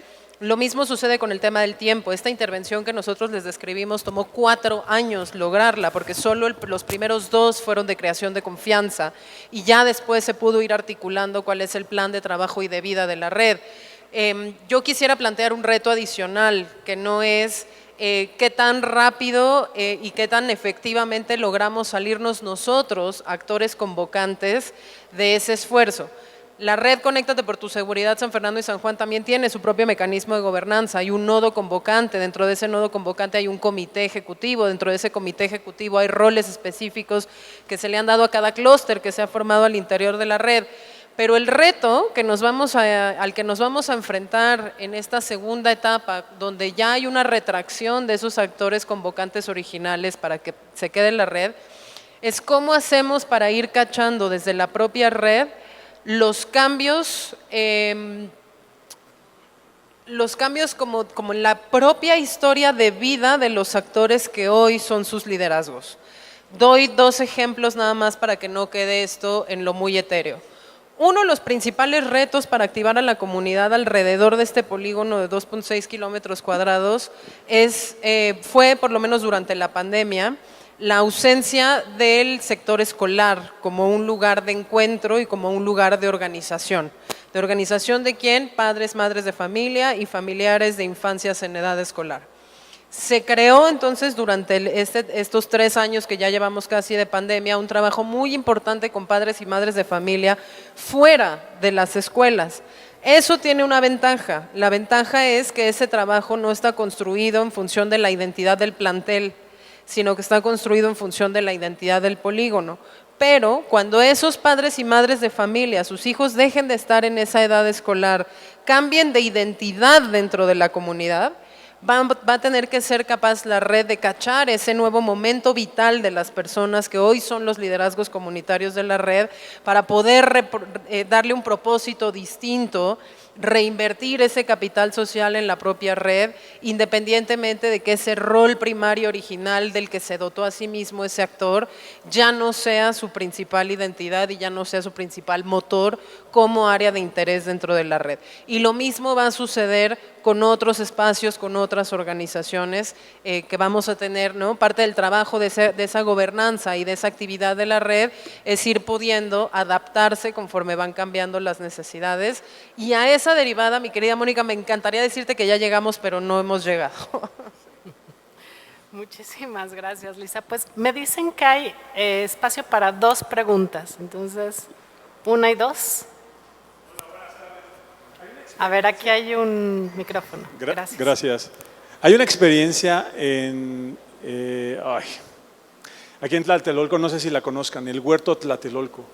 Lo mismo sucede con el tema del tiempo. Esta intervención que nosotros les describimos tomó 4 años lograrla, porque solo los primeros 2 fueron de creación de confianza y ya después se pudo ir articulando cuál es el plan de trabajo y de vida de la red. Yo quisiera plantear un reto adicional, que no es qué tan rápido y qué tan efectivamente logramos salirnos nosotros, actores convocantes, de ese esfuerzo. La red Conéctate por tu Seguridad San Fernando y San Juan también tiene su propio mecanismo de gobernanza. Hay un nodo convocante, dentro de ese nodo convocante hay un comité ejecutivo, dentro de ese comité ejecutivo hay roles específicos que se le han dado a cada clúster que se ha formado al interior de la red. Pero el reto que al que nos vamos a enfrentar en esta segunda etapa, donde ya hay una retracción de esos actores convocantes originales para que se quede en la red, es cómo hacemos para ir cachando desde la propia red los cambios como la propia historia de vida de los actores que hoy son sus liderazgos. Doy 2 ejemplos nada más para que no quede esto en lo muy etéreo. Uno de los principales retos para activar a la comunidad alrededor de este polígono de 2.6 kilómetros cuadrados fue, por lo menos durante la pandemia, la ausencia del sector escolar como un lugar de encuentro y como un lugar de organización. ¿De organización de quién? Padres, madres de familia y familiares de infancias en edad escolar. Se creó entonces durante estos 3 años que ya llevamos casi de pandemia un trabajo muy importante con padres y madres de familia fuera de las escuelas. Eso tiene una ventaja. La ventaja es que ese trabajo no está construido en función de la identidad del plantel, sino que está construido en función de la identidad del polígono. Pero cuando esos padres y madres de familia, sus hijos dejen de estar en esa edad escolar, cambien de identidad dentro de la comunidad, va a tener que ser capaz la red de cachar ese nuevo momento vital de las personas que hoy son los liderazgos comunitarios de la red para poder darle un propósito distinto, reinvertir ese capital social en la propia red, independientemente de que ese rol primario original del que se dotó a sí mismo ese actor ya no sea su principal identidad y ya no sea su principal motor como área de interés dentro de la red. Y lo mismo va a suceder con otros espacios, con otras organizaciones que vamos a tener, ¿no? Parte del trabajo de esa gobernanza y de esa actividad de la red es ir pudiendo adaptarse conforme van cambiando las necesidades. Y a esa derivada, mi querida Mónica, me encantaría decirte que ya llegamos, pero no hemos llegado. Muchísimas gracias, Lisa. Pues me dicen que hay espacio para 2 preguntas, entonces, 1 y 2. A ver, aquí hay un micrófono. Gracias. Gracias. Hay una experiencia aquí en Tlatelolco, no sé si la conozcan, el Huerto Tlatelolco.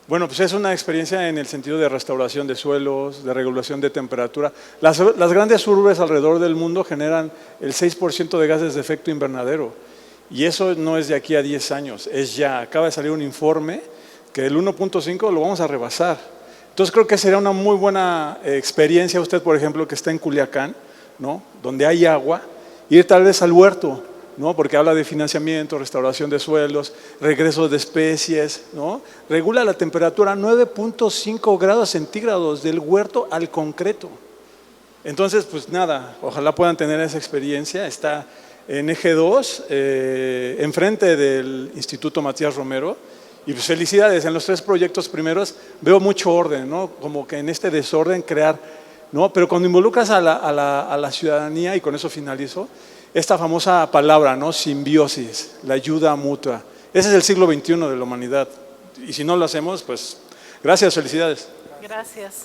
Bueno, pues es una experiencia en el sentido de restauración de suelos, de regulación de temperatura. Las grandes urbes alrededor del mundo generan el 6% de gases de efecto invernadero y eso no es de aquí a 10 años, es ya. Acaba de salir un informe que el 1.5 lo vamos a rebasar. Entonces creo que sería una muy buena experiencia usted, por ejemplo, que está en Culiacán, ¿no? Donde hay agua, ir tal vez al huerto ¿no? Porque habla de financiamiento, restauración de suelos, regreso de especies, ¿no? Regula la temperatura a 9.5 grados centígrados del huerto al concreto. Entonces, pues nada, ojalá puedan tener esa experiencia. Está en Eje 2, enfrente del Instituto Matías Romero. Y pues felicidades, en los 3 proyectos primeros veo mucho orden, ¿no? Como que en este desorden crear, ¿no? Pero cuando involucras a la ciudadanía, y con eso finalizo, esta famosa palabra, ¿no? Simbiosis, la ayuda mutua. Ese es el siglo XXI de la humanidad. Y si no lo hacemos, pues gracias, felicidades. Gracias.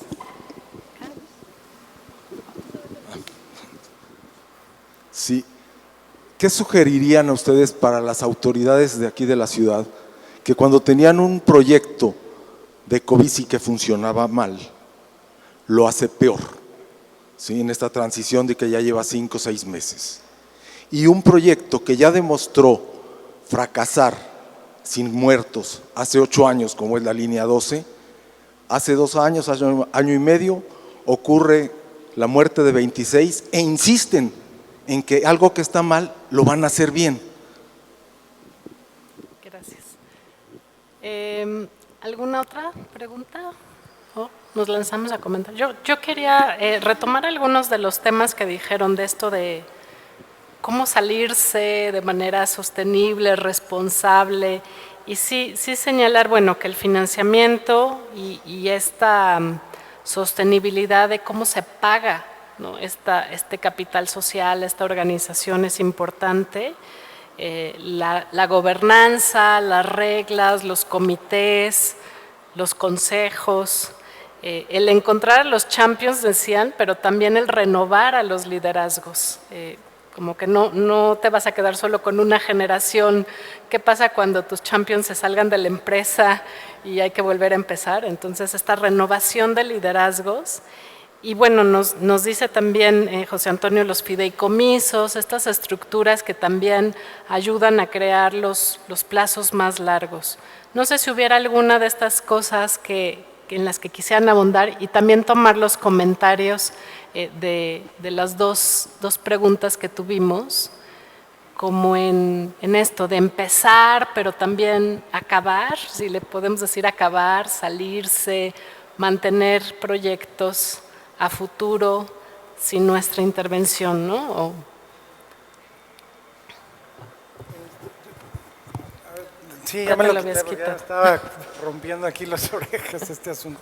Sí. ¿Qué sugerirían a ustedes para las autoridades de aquí de la ciudad que cuando tenían un proyecto de Covici que funcionaba mal, lo hace peor? ¿Sí? En esta transición de que ya lleva 5 o 6 meses. Y un proyecto que ya demostró fracasar sin muertos hace 8 años, como es la línea 12, hace 2 años, año y medio, ocurre la muerte de 26 e insisten en que algo que está mal lo van a hacer bien. Gracias. ¿Alguna otra pregunta? ¿O nos lanzamos a comentar? Yo quería retomar algunos de los temas que dijeron de esto de cómo salirse de manera sostenible, responsable, y sí señalar, bueno, que el financiamiento y esta sostenibilidad de cómo se paga, ¿no? Este capital social, esta organización es importante. La gobernanza, las reglas, los comités, los consejos, el encontrar a los champions, decían, pero también el renovar a los liderazgos. Como que no te vas a quedar solo con una generación. ¿Qué pasa cuando tus champions se salgan de la empresa y hay que volver a empezar? Entonces, esta renovación de liderazgos. Y bueno, nos dice también José Antonio los fideicomisos, estas estructuras que también ayudan a crear los plazos más largos. No sé si hubiera alguna de estas cosas en las que quisieran abundar y también tomar los comentarios de las dos preguntas que tuvimos, como en esto de empezar, pero también acabar, si le podemos decir acabar, salirse, mantener proyectos a futuro sin nuestra intervención, ¿no? Sí, ya me lo quité porque ya estaba rompiendo aquí las orejas este asunto.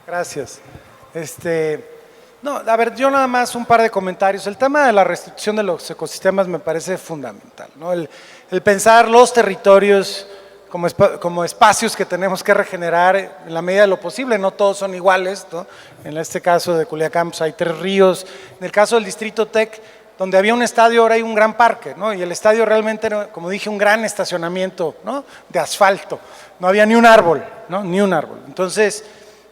Gracias. No, a ver, yo nada más un par de comentarios. El tema de la restricción de los ecosistemas me parece fundamental, ¿no? El pensar los territorios como espacios que tenemos que regenerar en la medida de lo posible, no todos son iguales, ¿no? En este caso de Culiacán pues hay 3 ríos, en el caso del Distrito Tec, donde había un estadio, ahora hay un gran parque, ¿no? Y el estadio realmente era, como dije, un gran estacionamiento, ¿no? De asfalto, no había ni un árbol, ¿no? Ni un árbol. Entonces,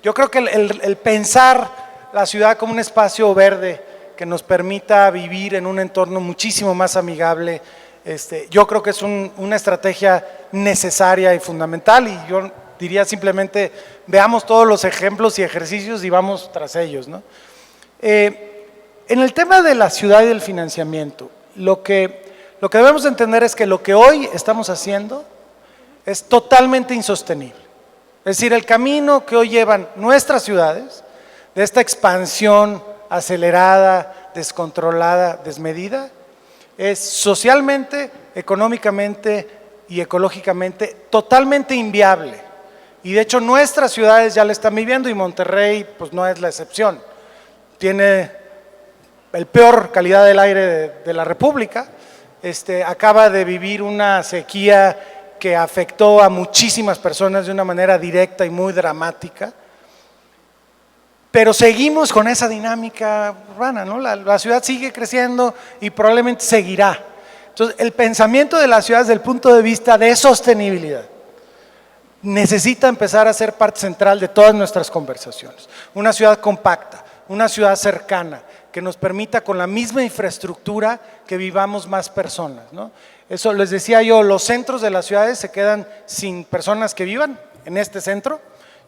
yo creo que el pensar la ciudad como un espacio verde que nos permita vivir en un entorno muchísimo más amigable, yo creo que es una estrategia necesaria y fundamental, y yo diría simplemente veamos todos los ejemplos y ejercicios y vamos tras ellos, ¿no? En el tema de la ciudad y del financiamiento, lo que debemos entender es que lo que hoy estamos haciendo es totalmente insostenible. Es decir, el camino que hoy llevan nuestras ciudades, de esta expansión acelerada, descontrolada, desmedida, es socialmente, económicamente y ecológicamente totalmente inviable. Y de hecho nuestras ciudades ya la están viviendo y Monterrey pues no es la excepción. Tiene el peor calidad del aire de la República, acaba de vivir una sequía que afectó a muchísimas personas de una manera directa y muy dramática. Pero seguimos con esa dinámica urbana, ¿no? La ciudad sigue creciendo y probablemente seguirá. Entonces, el pensamiento de la ciudad desde el punto de vista de sostenibilidad necesita empezar a ser parte central de todas nuestras conversaciones. Una ciudad compacta, una ciudad cercana, que nos permita con la misma infraestructura que vivamos más personas, ¿no? Eso les decía yo, los centros de las ciudades se quedan sin personas que vivan en este centro.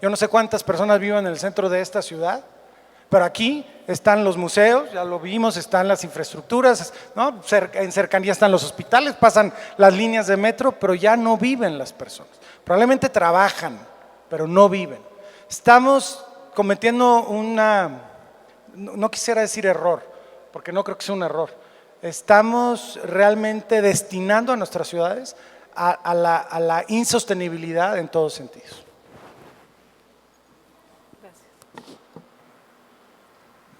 Yo no sé cuántas personas vivan en el centro de esta ciudad, Pero aquí están los museos, ya lo vimos, están las infraestructuras, ¿no? En cercanía están los hospitales, pasan las líneas de metro, pero ya no viven las personas. Probablemente trabajan, pero no viven. Estamos cometiendo no quisiera decir error, porque no creo que sea un error. Estamos realmente destinando a nuestras ciudades a la insostenibilidad en todos sentidos.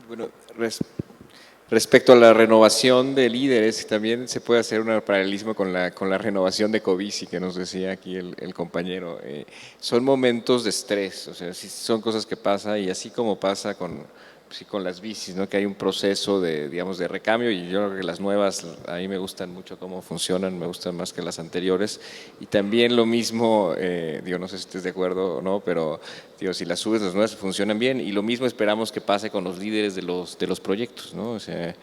Bueno, respecto a la renovación de líderes, también se puede hacer un paralelismo con la renovación de Covici, que nos decía aquí el compañero. Son momentos de estrés, o sea, sí son cosas que pasan, y así como pasa con las bicis, ¿no? Que hay un proceso digamos, de recambio, y yo creo que las nuevas a mí me gustan mucho cómo funcionan, me gustan más que las anteriores, y también lo mismo, no sé si estés de acuerdo o no, pero si las subes, las nuevas funcionan bien, y lo mismo esperamos que pase con los líderes de los proyectos, ¿no? O sea,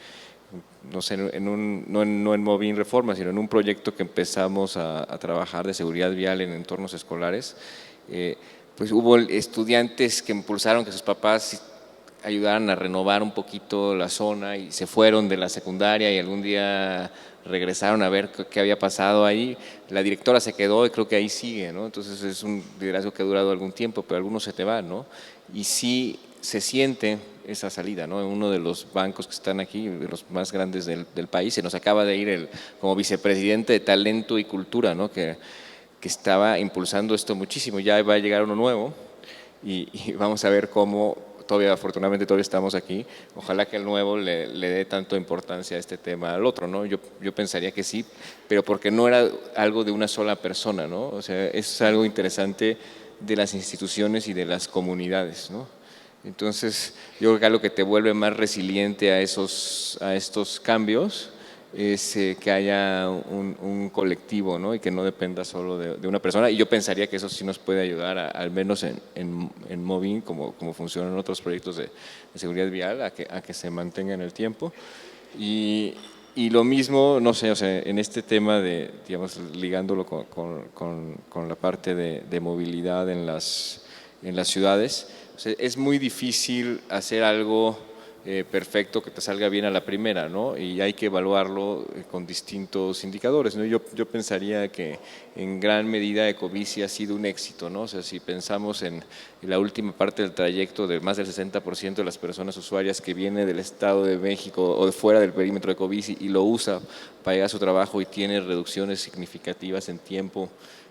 no sé, no en Movin Reforma, sino en un proyecto que empezamos a trabajar de seguridad vial en entornos escolares, pues hubo estudiantes que impulsaron que sus papás ayudaran a renovar un poquito la zona, y se fueron de la secundaria y algún día regresaron a ver qué había pasado ahí. La directora se quedó y creo que ahí sigue, ¿no? Entonces es un liderazgo que ha durado algún tiempo, pero algunos se te van, ¿no? Y sí se siente esa salida, ¿no? Uno de los bancos que están aquí, de los más grandes del país, se nos acaba de ir como vicepresidente de Talento y Cultura, ¿no? Que estaba impulsando esto muchísimo. Ya va a llegar uno nuevo y vamos a ver cómo afortunadamente todavía estamos aquí. Ojalá que el nuevo le dé tanto importancia a este tema al otro, ¿no? Yo pensaría que sí, pero porque no era algo de una sola persona, ¿no? O sea, es algo interesante de las instituciones y de las comunidades, ¿no? Entonces, yo creo que algo que te vuelve más resiliente a estos cambios es que haya un colectivo, ¿no? Y que no dependa solo de una persona. Y yo pensaría que eso sí nos puede ayudar, al menos en Movin, como funcionan otros proyectos de seguridad vial, a que se mantenga en el tiempo. Y lo mismo, no sé, o sea, en este tema de, digamos, ligándolo con la parte de movilidad en las ciudades, o sea, es muy difícil hacer algo perfecto que te salga bien a la primera, ¿no? Y hay que evaluarlo con distintos indicadores, ¿no? Yo pensaría que en gran medida Ecobici ha sido un éxito, ¿no? O sea, si pensamos en la última parte del trayecto, de más del 60% de las personas usuarias que viene del Estado de México o de fuera del perímetro de Ecobici y lo usa para llegar a su trabajo y tiene reducciones significativas en tiempo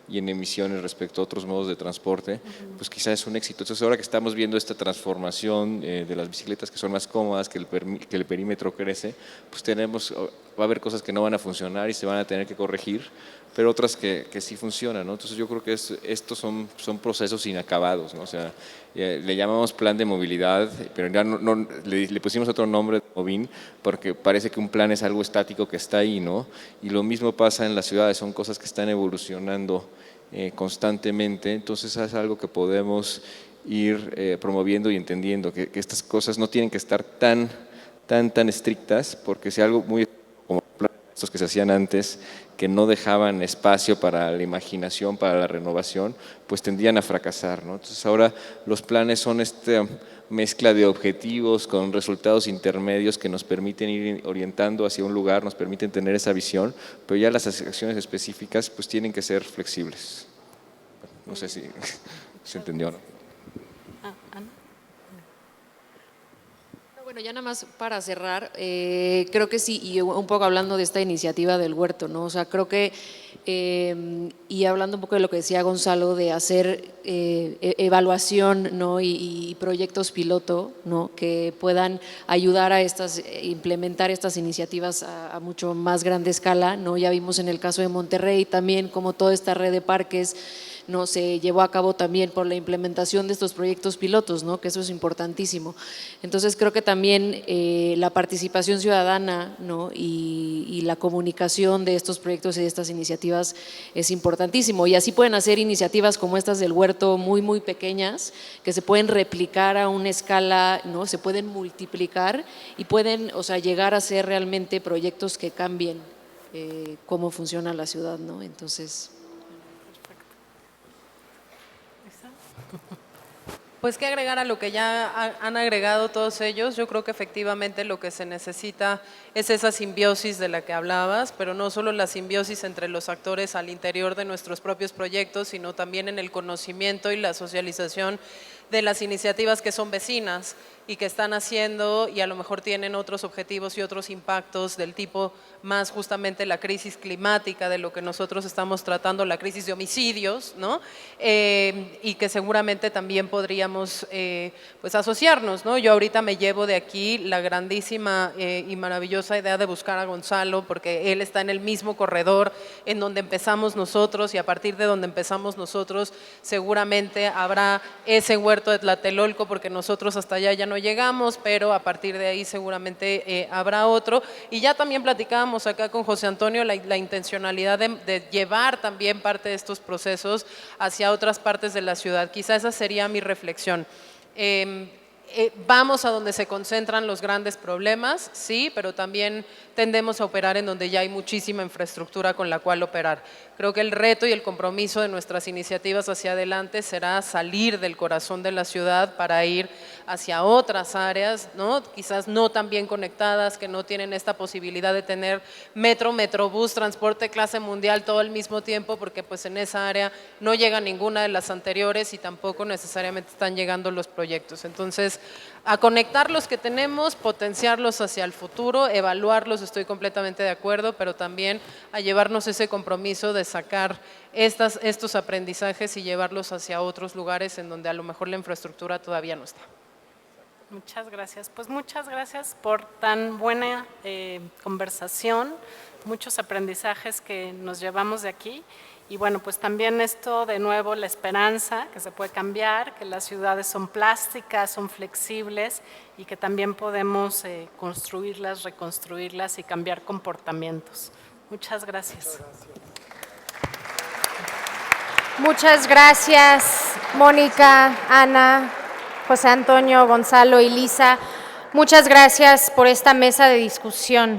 y en emisiones respecto a otros modos de transporte, pues quizás es un éxito. Entonces ahora que estamos viendo esta transformación de las bicicletas, que son más cómodas, que el perímetro crece, pues va a haber cosas que no van a funcionar y se van a tener que corregir, pero otras que sí funcionan, ¿no? Entonces yo creo que estos son procesos inacabados, ¿no? O sea, le llamamos plan de movilidad, pero ya le pusimos otro nombre, Movin, porque parece que un plan es algo estático que está ahí, ¿no? Y lo mismo pasa en las ciudades, son cosas que están evolucionando constantemente, entonces es algo que podemos ir promoviendo y entendiendo, que estas cosas no tienen que estar tan estrictas, porque si algo muy como estos que se hacían antes, que no dejaban espacio para la imaginación, para la renovación, pues tendían a fracasar, ¿no? Entonces ahora los planes son esta mezcla de objetivos con resultados intermedios que nos permiten ir orientando hacia un lugar, nos permiten tener esa visión, pero ya las acciones específicas pues tienen que ser flexibles. No sé si se entendió o no. Bueno, ya nada más para cerrar, creo que sí, y un poco hablando de esta iniciativa del huerto, ¿no? O sea, creo que, y hablando un poco de lo que decía Gonzalo, de hacer evaluación, ¿no? y proyectos piloto, ¿no? Que puedan ayudar a implementar estas iniciativas a mucho más grande escala, ¿no? Ya vimos en el caso de Monterrey también como toda esta red de parques no se llevó a cabo también por la implementación de estos proyectos pilotos, ¿no? Que eso es importantísimo. Entonces creo que también la participación ciudadana, ¿no? y la comunicación de estos proyectos y de estas iniciativas es importantísimo, y así pueden hacer iniciativas como estas del huerto muy pequeñas que se pueden replicar a una escala, ¿no? Se pueden multiplicar y pueden, o sea, llegar a ser realmente proyectos que cambien cómo funciona la ciudad, ¿no? Entonces… Pues qué agregar a lo que ya han agregado todos ellos. Yo creo que efectivamente lo que se necesita es esa simbiosis de la que hablabas, pero no solo la simbiosis entre los actores al interior de nuestros propios proyectos, sino también en el conocimiento y la socialización de las iniciativas que son vecinas y que están haciendo y a lo mejor tienen otros objetivos y otros impactos del tipo más justamente la crisis climática, de lo que nosotros estamos tratando, la crisis de homicidios, ¿no? Y que seguramente también podríamos pues asociarnos, ¿no? Yo ahorita me llevo de aquí la grandísima y maravillosa idea de buscar a Gonzalo, porque él está en el mismo corredor en donde empezamos nosotros, y a partir de donde empezamos nosotros seguramente habrá ese huerto de Tlatelolco, porque nosotros hasta allá ya no llegamos, pero a partir de ahí seguramente habrá otro. Y ya también platicábamos acá con José Antonio la intencionalidad de llevar también parte de estos procesos hacia otras partes de la ciudad. Quizá esa sería mi reflexión. Vamos a donde se concentran los grandes problemas, sí, pero también tendemos a operar en donde ya hay muchísima infraestructura con la cual operar. Creo que el reto y el compromiso de nuestras iniciativas hacia adelante será salir del corazón de la ciudad para ir hacia otras áreas, ¿no? Quizás no tan bien conectadas, que no tienen esta posibilidad de tener metro, metrobús, transporte clase mundial todo al mismo tiempo, porque pues en esa área no llega ninguna de las anteriores y tampoco necesariamente están llegando los proyectos. Entonces, a conectar los que tenemos, potenciarlos hacia el futuro, evaluarlos, estoy completamente de acuerdo, pero también a llevarnos ese compromiso de sacar estos aprendizajes y llevarlos hacia otros lugares en donde a lo mejor la infraestructura todavía no está. Muchas gracias. Pues muchas gracias por tan buena conversación, muchos aprendizajes que nos llevamos de aquí. Y bueno, pues también esto de nuevo, la esperanza, que se puede cambiar, que las ciudades son plásticas, son flexibles y que también podemos construirlas, reconstruirlas y cambiar comportamientos. Muchas gracias. Muchas gracias, Mónica, Ana, José Antonio, Gonzalo y Lisa. Muchas gracias por esta mesa de discusión.